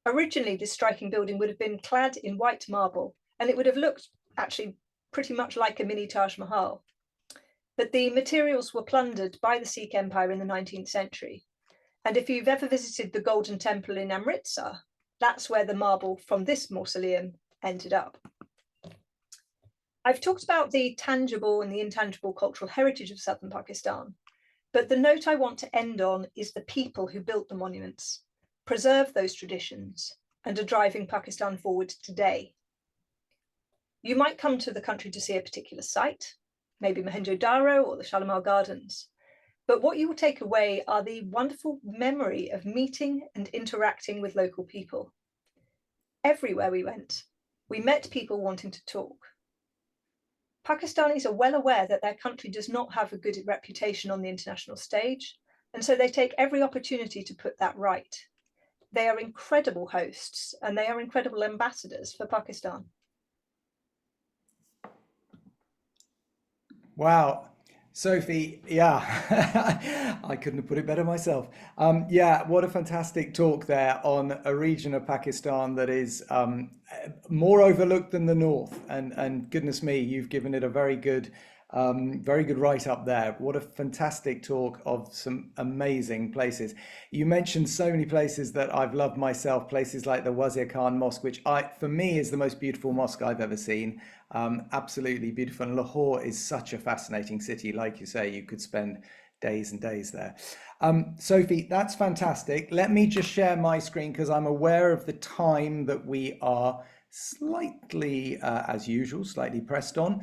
Originally, this striking building would have been clad in white marble, and it would have looked actually pretty much like a mini Taj Mahal. But the materials were plundered by the Sikh Empire in the 19th century. And if you've ever visited the Golden Temple in Amritsar, that's where the marble from this mausoleum ended up. I've talked about the tangible and the intangible cultural heritage of southern Pakistan, but the note I want to end on is the people who built the monuments, preserve those traditions, and are driving Pakistan forward today. You might come to the country to see a particular site, maybe Mohenjo Daro or the Shalimar Gardens, but what you will take away are the wonderful memory of meeting and interacting with local people. Everywhere we went, we met people wanting to talk. Pakistanis are well aware that their country does not have a good reputation on the international stage, and so they take every opportunity to put that right. They are incredible hosts, and they are incredible ambassadors for Pakistan. Wow. Sophie, yeah, I couldn't have put it better myself. Yeah, what a fantastic talk there on a region of Pakistan that is more overlooked than the north. And goodness me, you've given it a very good write up there. What a fantastic talk of some amazing places. You mentioned so many places that I've loved myself, places like the Wazir Khan Mosque, which for me is the most beautiful mosque I've ever seen. Absolutely beautiful. And Lahore is such a fascinating city. Like you say, you could spend days and days there. Sophie, that's fantastic. Let me just share my screen because I'm aware of the time that we are slightly, as usual, slightly pressed on.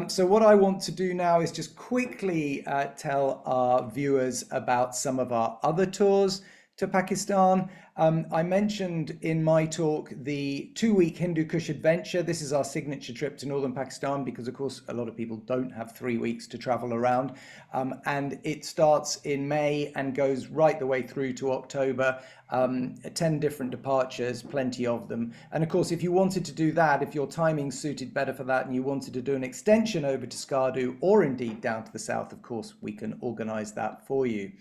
So what I want to do now is just quickly tell our viewers about some of our other tours to Pakistan. I mentioned in my talk the 2-week Hindu Kush adventure. This is our signature trip to northern Pakistan because, of course, a lot of people don't have 3 weeks to travel around. And it starts in May and goes right the way through to October. 10 different departures, plenty of them. And of course, if you wanted to do that, if your timing suited better for that and you wanted to do an extension over to Skardu or indeed down to the south, of course, we can organise that for you.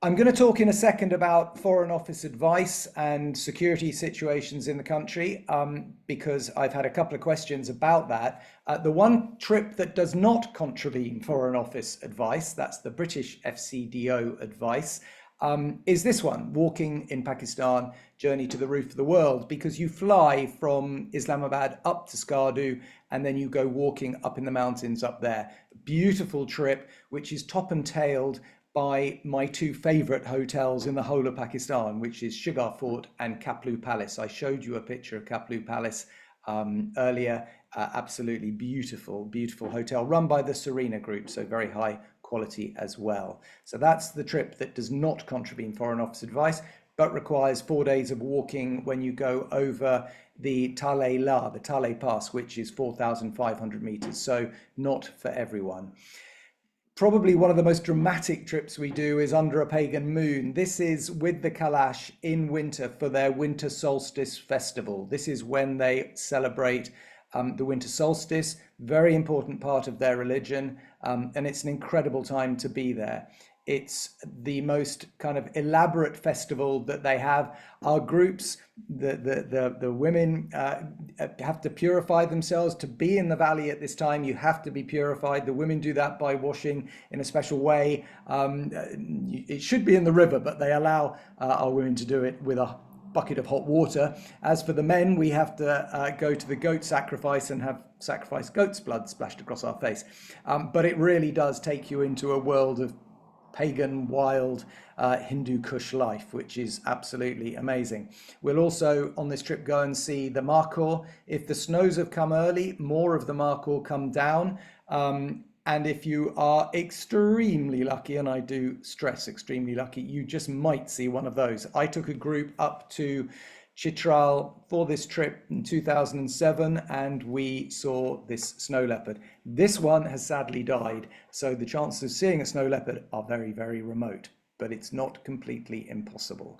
I'm going to talk in a second about Foreign Office advice and security situations in the country because I've had a couple of questions about that. The one trip that does not contravene Foreign Office advice, that's the British FCDO advice, is this one, walking in Pakistan, journey to the roof of the world, because you fly from Islamabad up to Skardu and then you go walking up in the mountains up there. Beautiful trip, which is top and tailed by my 2 favorite hotels in the whole of Pakistan, which is Shigar Fort and Kaplu Palace. I showed you a picture of Kaplu Palace earlier. Absolutely beautiful, beautiful hotel run by the Serena Group, so very high quality as well. So that's the trip that does not contravene Foreign Office advice, but requires 4 days of walking when you go over the the Tale Pass, which is 4,500 meters. So not for everyone. Probably one of the most dramatic trips we do is under a pagan moon. This is with the Kalash in winter for their winter solstice festival. This is when they celebrate the winter solstice, very important part of their religion, and it's an incredible time to be there. It's the most kind of elaborate festival that they have. Our groups, the women have to purify themselves to be in the valley at this time. You have to be purified. The women do that by washing in a special way. It should be in the river, but they allow our women to do it with a bucket of hot water. As for the men, we have to go to the goat sacrifice and have sacrificed goat's blood splashed across our face. But it really does take you into a world of pagan, wild Hindu Kush life, which is absolutely amazing. We'll also on this trip go and see the Markhor. If the snows have come early, more of the Markhor come down. And if you are extremely lucky, and I do stress extremely lucky, you just might see one of those. I took a group up to Chitral for this trip in 2007, and we saw this snow leopard. This one has sadly died, so the chances of seeing a snow leopard are very, very remote, but it's not completely impossible.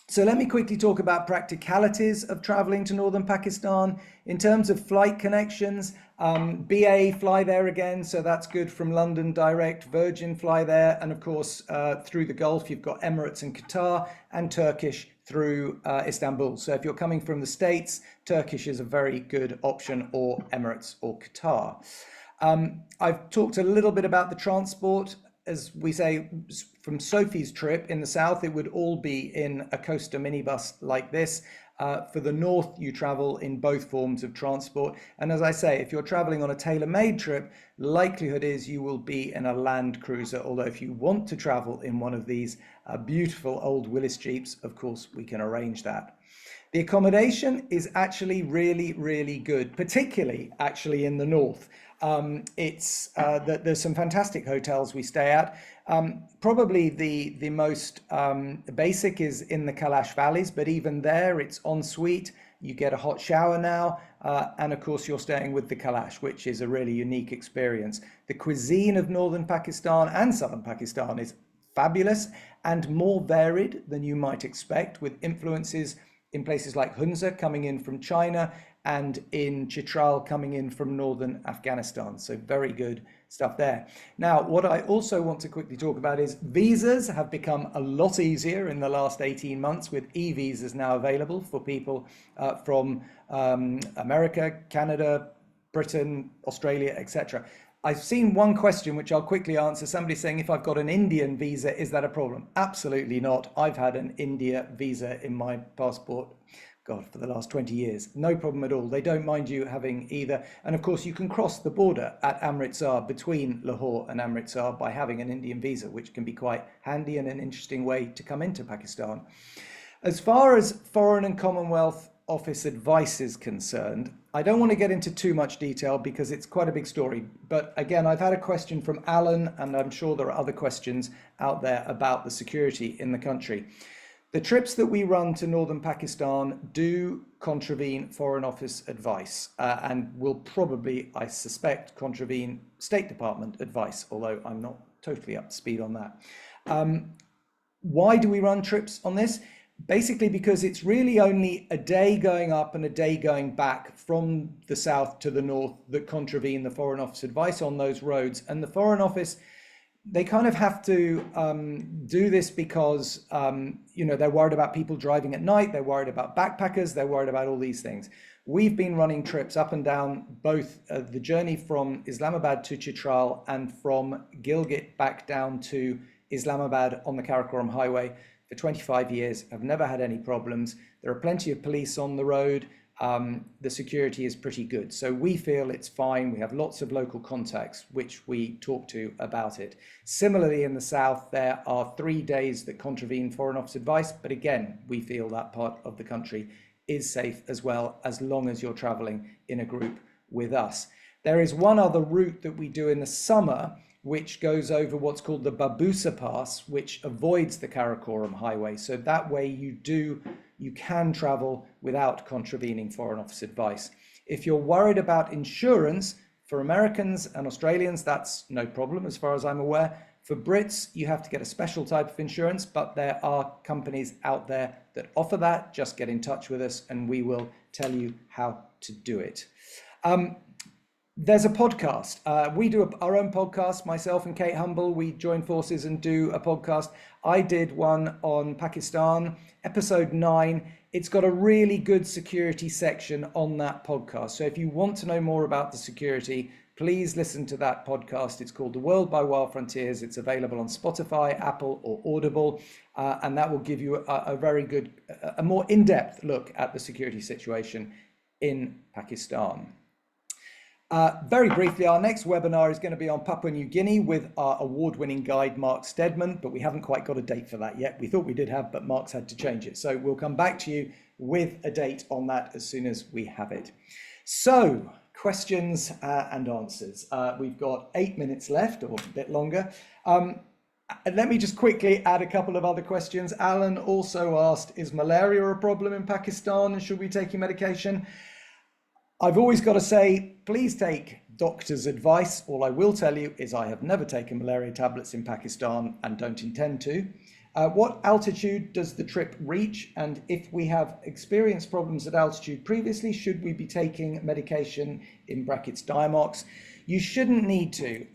So let me quickly talk about practicalities of traveling to northern Pakistan. In terms of flight connections, BA fly there again, so that's good from London direct. Virgin fly there, and of course through the Gulf you've got Emirates and Qatar, and Turkish through Istanbul. So if you're coming from the States, Turkish is a very good option, or Emirates or Qatar. I've talked a little bit about the transport. As we say, from Sophie's trip in the south, it would all be in a coaster minibus like this. For the north, you travel in both forms of transport. And as I say, if you're traveling on a tailor-made trip, likelihood is you will be in a Land Cruiser. Although if you want to travel in one of these beautiful old Willis Jeeps, of course, we can arrange that. The accommodation is actually really, really good, particularly actually in the north. There's some fantastic hotels we stay at. Probably the most basic is in the Kalash Valleys, but even there it's en suite. You get a hot shower now, and of course you're staying with the Kalash, which is a really unique experience. The cuisine of northern Pakistan and southern Pakistan is fabulous and more varied than you might expect, with influences in places like Hunza coming in from China, and in Chitral coming in from northern Afghanistan. So very good stuff there. Now, what I also want to quickly talk about is visas have become a lot easier in the last 18 months, with e-visas now available for people from America, Canada, Britain, Australia, etc. I've seen one question which I'll quickly answer. Somebody saying, if I've got an Indian visa, is that a problem? Absolutely not. I've had an India visa in my passport, God, for the last 20 years. No problem at all. They don't mind you having either. And of course, you can cross the border at Amritsar between Lahore and Amritsar by having an Indian visa, which can be quite handy and an interesting way to come into Pakistan. As far as Foreign and Commonwealth Office advice is concerned, I don't want to get into too much detail because it's quite a big story. But again, I've had a question from Alan, and I'm sure there are other questions out there about the security in the country. The trips that we run to northern Pakistan do contravene Foreign Office advice and will probably, I suspect, contravene State Department advice, although I'm not totally up to speed on that. Why do we run trips on this? Basically because it's really only a day going up and a day going back from the south to the north that contravene the Foreign Office advice on those roads. And the Foreign Office, they kind of have to do this because, they're worried about people driving at night, they're worried about backpackers, they're worried about all these things. We've been running trips up and down both the journey from Islamabad to Chitral and from Gilgit back down to Islamabad on the Karakoram Highway for 25 years. I've never had any problems. There are plenty of police on the road. The security is pretty good. So we feel it's fine. We have lots of local contacts which we talk to about it. Similarly, in the south, there are 3 days that contravene Foreign Office advice. But again, we feel that part of the country is safe as well, as long as you're traveling in a group with us. There is one other route that we do in the summer, which goes over what's called the Babusa Pass, which avoids the Karakoram Highway. So that way you can travel without contravening Foreign Office advice. If you're worried about insurance, for Americans and Australians, that's no problem as far as I'm aware. For Brits, you have to get a special type of insurance, but there are companies out there that offer that. Just get in touch with us and we will tell you how to do it. There's a podcast. We do our own podcast, myself and Kate Humble. We join forces and do a podcast. I did one on Pakistan, episode 9. It's got a really good security section on that podcast. So if you want to know more about the security, please listen to that podcast. It's called The World by Wild Frontiers. It's available on Spotify, Apple, or Audible. And that will give you a very good, a more in-depth look at the security situation in Pakistan. Very briefly, our next webinar is going to be on Papua New Guinea with our award-winning guide, Mark Stedman, but we haven't quite got a date for that yet. We thought we did have, but Mark's had to change it. So we'll come back to you with a date on that as soon as we have it. So, questions and answers. We've got 8 minutes left, or a bit longer. Let me just quickly add a couple of other questions. Alan also asked, is malaria a problem in Pakistan and should we take your medication? I've always got to say, please take doctor's advice. All I will tell you is I have never taken malaria tablets in Pakistan and don't intend to. What altitude does the trip reach? And if we have experienced problems at altitude previously, should we be taking medication, in brackets Diamox? You shouldn't need to.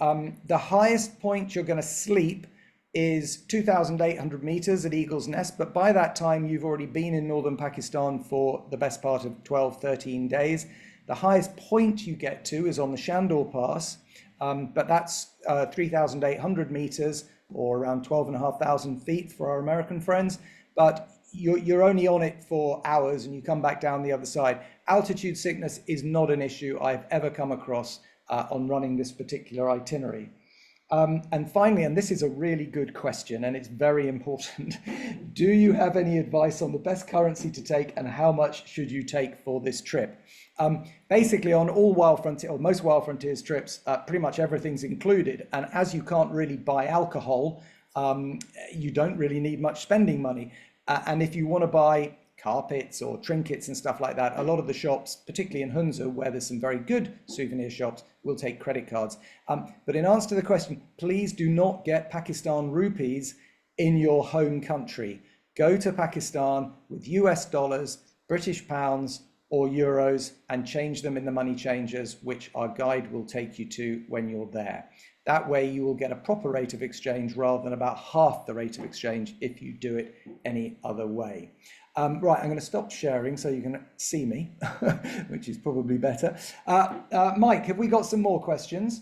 The highest point you're going to sleep is 2,800 meters at Eagle's Nest, but by that time you've already been in northern Pakistan for the best part of 12, 13 days. The highest point you get to is on the Shandor Pass, but that's 3,800 meters, or around 12,500 feet for our American friends, but you're only on it for hours and you come back down the other side. Altitude sickness is not an issue I've ever come across on running this particular itinerary. And finally, and this is a really good question and it's very important, do you have any advice on the best currency to take and how much should you take for this trip? Basically, on all Wild Frontier, or most Wild Frontiers trips, pretty much everything's included. And as you can't really buy alcohol, you don't really need much spending money. And if you want to buy carpets or trinkets and stuff like that, a lot of the shops, particularly in Hunza, where there's some very good souvenir shops, will take credit cards. But in answer to the question, please do not get Pakistan rupees in your home country. Go to Pakistan with US dollars, British pounds, or euros and change them in the money changers, which our guide will take you to when you're there. That way you will get a proper rate of exchange rather than about half the rate of exchange if you do it any other way. Right, I'm going to stop sharing so you can see me, which is probably better. Mike, have we got some more questions?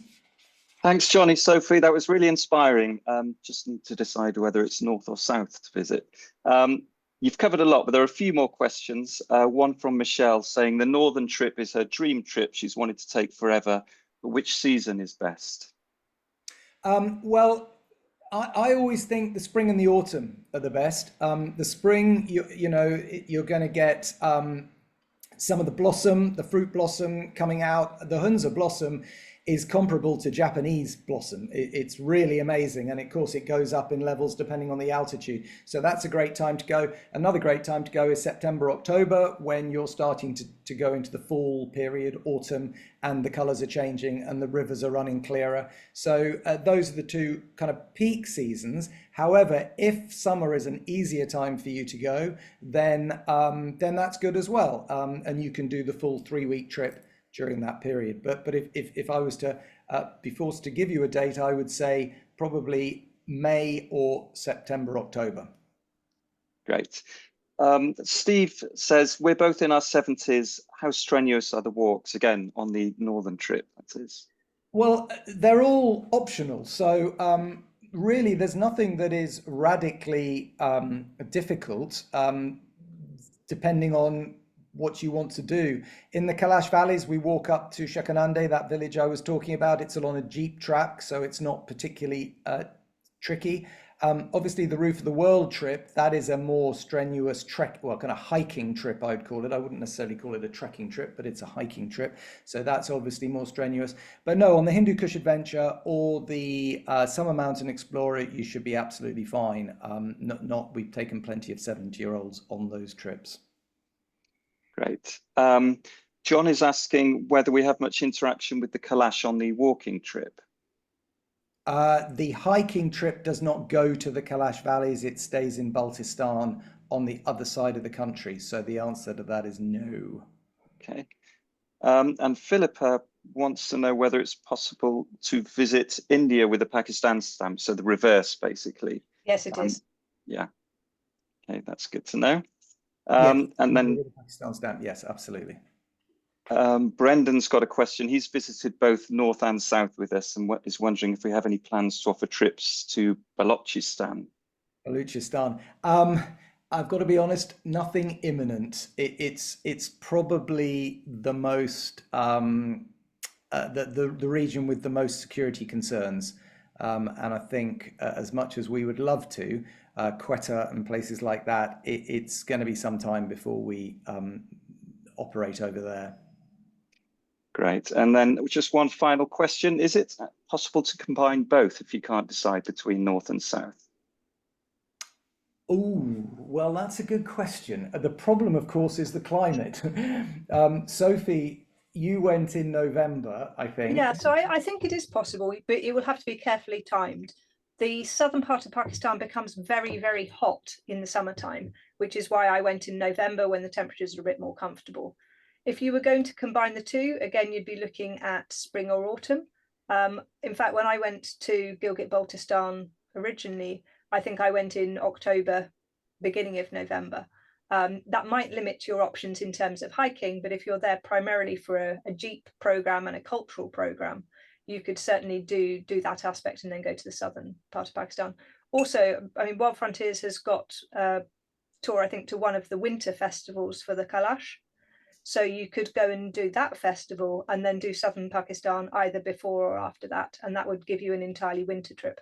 Thanks, Jonny. Sophie, that was really inspiring. Just need to decide whether it's north or south to visit. You've covered a lot, but there are a few more questions. One from Michelle saying the northern trip is her dream trip. She's wanted to take forever, but which season is best? Well, I always think the spring and the autumn are the best. The spring, you know, you're going to get some of the blossom, the fruit blossom coming out. The Hunza blossom is comparable to Japanese blossom. It's really amazing. And of course, it goes up in levels depending on the altitude. So that's a great time to go. Another great time to go is September, October, when you're starting to go into the fall period, autumn, and the colors are changing and the rivers are running clearer. So those are the two kind of peak seasons. However, if summer is an easier time for you to go, then that's good as well. And you can do the full 3-week trip during that period. But if I was to be forced to give you a date, I would say probably May or September, October. Great. Steve says, we're both in our 70s. How strenuous are the walks? Again, on the northern trip, that is. Well, they're all optional. So really, there's nothing that is radically difficult, depending on what you want to do. In the Kailash valleys, we walk up to Shakanande, that village I was talking about. It's along a jeep track, so it's not particularly tricky. Obviously, the Roof of the World trip, that is a more strenuous trek, well, kind of hiking trip, I'd call it. I wouldn't necessarily call it a trekking trip, but it's a hiking trip. So that's obviously more strenuous. But no, on the Hindu Kush Adventure or the Summer Mountain Explorer, you should be absolutely fine. We've taken plenty of 70-year-olds on those trips. Great. John is asking whether we have much interaction with the Kailash on the walking trip. The hiking trip does not go to the Kailash valleys. It stays in Baltistan on the other side of the country. So the answer to that is no. Okay. And Philippa wants to know whether it's possible to visit India with a Pakistan stamp. So the reverse, basically. Yes, it is. Yeah. Okay, that's good to know. And then Pakistan stamp, yes, absolutely. Brendan's got a question. He's visited both north and south with us and is wondering if we have any plans to offer trips to Balochistan. Balochistan. I've got to be honest, nothing imminent. It's probably the most the region with the most security concerns. And I think as much as we would love to, Quetta and places like that, it's going to be some time before we operate over there. Great. And then just one final question. Is it possible to combine both if you can't decide between north and south? Oh, well, that's a good question. The problem, of course, is the climate. Sophie, you went in November, I think. Yeah, so I think it is possible, but it will have to be carefully timed. The southern part of Pakistan becomes very, very hot in the summertime, which is why I went in November when the temperatures are a bit more comfortable. If you were going to combine the two, again, you'd be looking at spring or autumn. In fact, when I went to Gilgit-Baltistan originally, I think I went in October, beginning of November. That might limit your options in terms of hiking, but if you're there primarily for a Jeep program and a cultural program, you could certainly do that aspect and then go to the southern part of Pakistan. Also, I mean, Wild Frontiers has got a tour, I think, to one of the winter festivals for the Kailash. So you could go and do that festival and then do southern Pakistan either before or after that, and that would give you an entirely winter trip.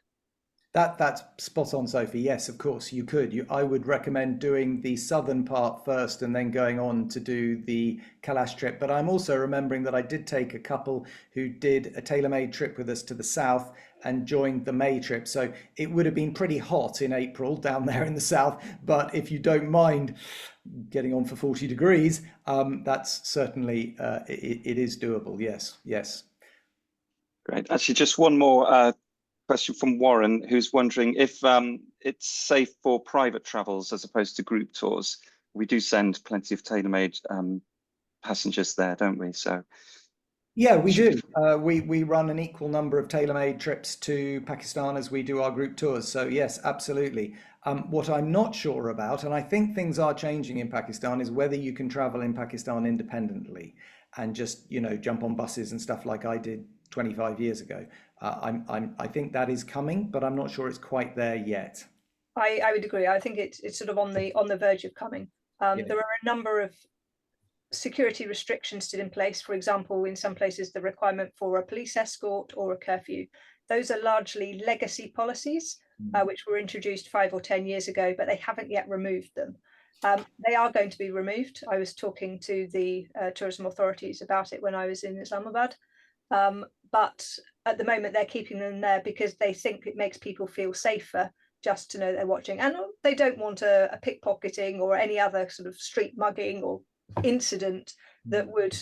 That's spot on, Sophie. Yes, of course, you could. I would recommend doing the southern part first and then going on to do the Kailash trip. But I'm also remembering that I did take a couple who did a tailor-made trip with us to the south and joined the May trip. So it would have been pretty hot in April down there in the south. But if you don't mind getting on for 40 degrees, that's certainly, it is doable. Yes, yes. Great. Actually, just one more question from Warren, who's wondering if it's safe for private travels as opposed to group tours. We do send plenty of tailor-made passengers there, don't we? So yeah, we do. We run an equal number of tailor-made trips to Pakistan as we do our group tours. So yes, absolutely. What I'm not sure about, and I think things are changing in Pakistan, is whether you can travel in Pakistan independently and just, jump on buses and stuff like I did 25 years ago. I think that is coming, but I'm not sure it's quite there yet. I would agree. I think it's sort of on the verge of coming. Yeah. There are a number of security restrictions still in place. For example, in some places, the requirement for a police escort or a curfew. Those are largely legacy policies, which were introduced 5 or 10 years ago, but they haven't yet removed them. They are going to be removed. I was talking to the tourism authorities about it when I was in Islamabad. But at the moment, they're keeping them there because they think it makes people feel safer just to know they're watching. And they don't want a pickpocketing or any other sort of street mugging or incident that would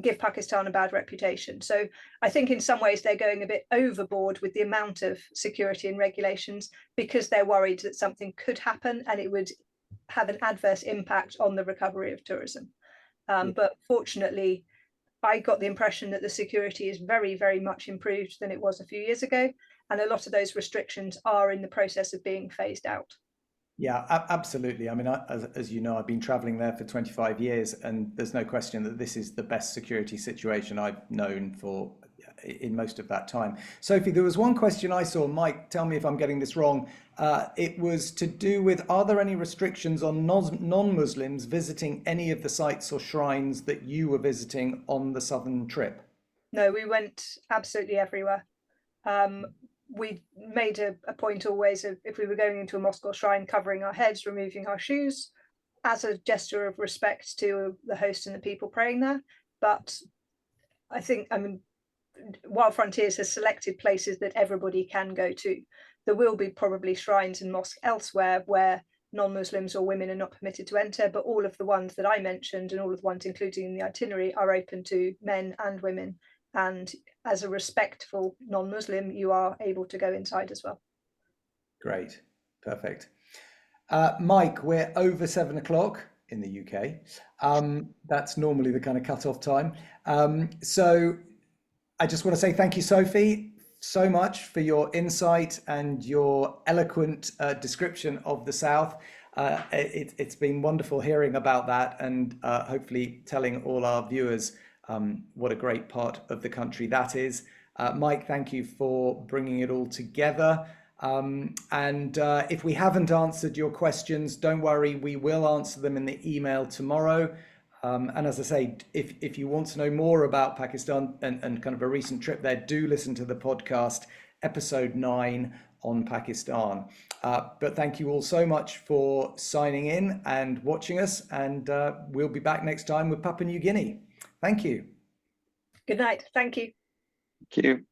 give Pakistan a bad reputation. So I think in some ways they're going a bit overboard with the amount of security and regulations because they're worried that something could happen and it would have an adverse impact on the recovery of tourism. But fortunately, I got the impression that the security is very, very much improved than it was a few years ago. And a lot of those restrictions are in the process of being phased out. Yeah, absolutely. I mean, as you know, I've been traveling there for 25 years, and there's no question that this is the best security situation I've known for in most of that time. Sophie, there was one question I saw. Mike, tell me if I'm getting this wrong. It was to do with, are there any restrictions on non-Muslims visiting any of the sites or shrines that you were visiting on the southern trip? No, we went absolutely everywhere. We made a point always of, if we were going into a mosque or shrine, covering our heads, removing our shoes, as a gesture of respect to the host and the people praying there. But I mean, Wild Frontiers has selected places that everybody can go to. There will be probably shrines and mosques elsewhere where non-Muslims or women are not permitted to enter, but all of the ones that I mentioned and all of the ones including in the itinerary are open to men and women. And as a respectful non-Muslim, you are able to go inside as well. Great. Perfect. Mike, we're over 7 o'clock in the UK. That's normally the kind of cut-off time. So I just want to say thank you, Sophie, so much for your insight and your eloquent description of the South. It's been wonderful hearing about that and hopefully telling all our viewers what a great part of the country that is. Mike, thank you for bringing it all together. And if we haven't answered your questions, don't worry, we will answer them in the email tomorrow. And as I say, if you want to know more about Pakistan and kind of a recent trip there, do listen to the podcast, episode 9 on Pakistan. But thank you all so much for signing in and watching us. And we'll be back next time with Papua New Guinea. Thank you. Good night. Thank you. Thank you.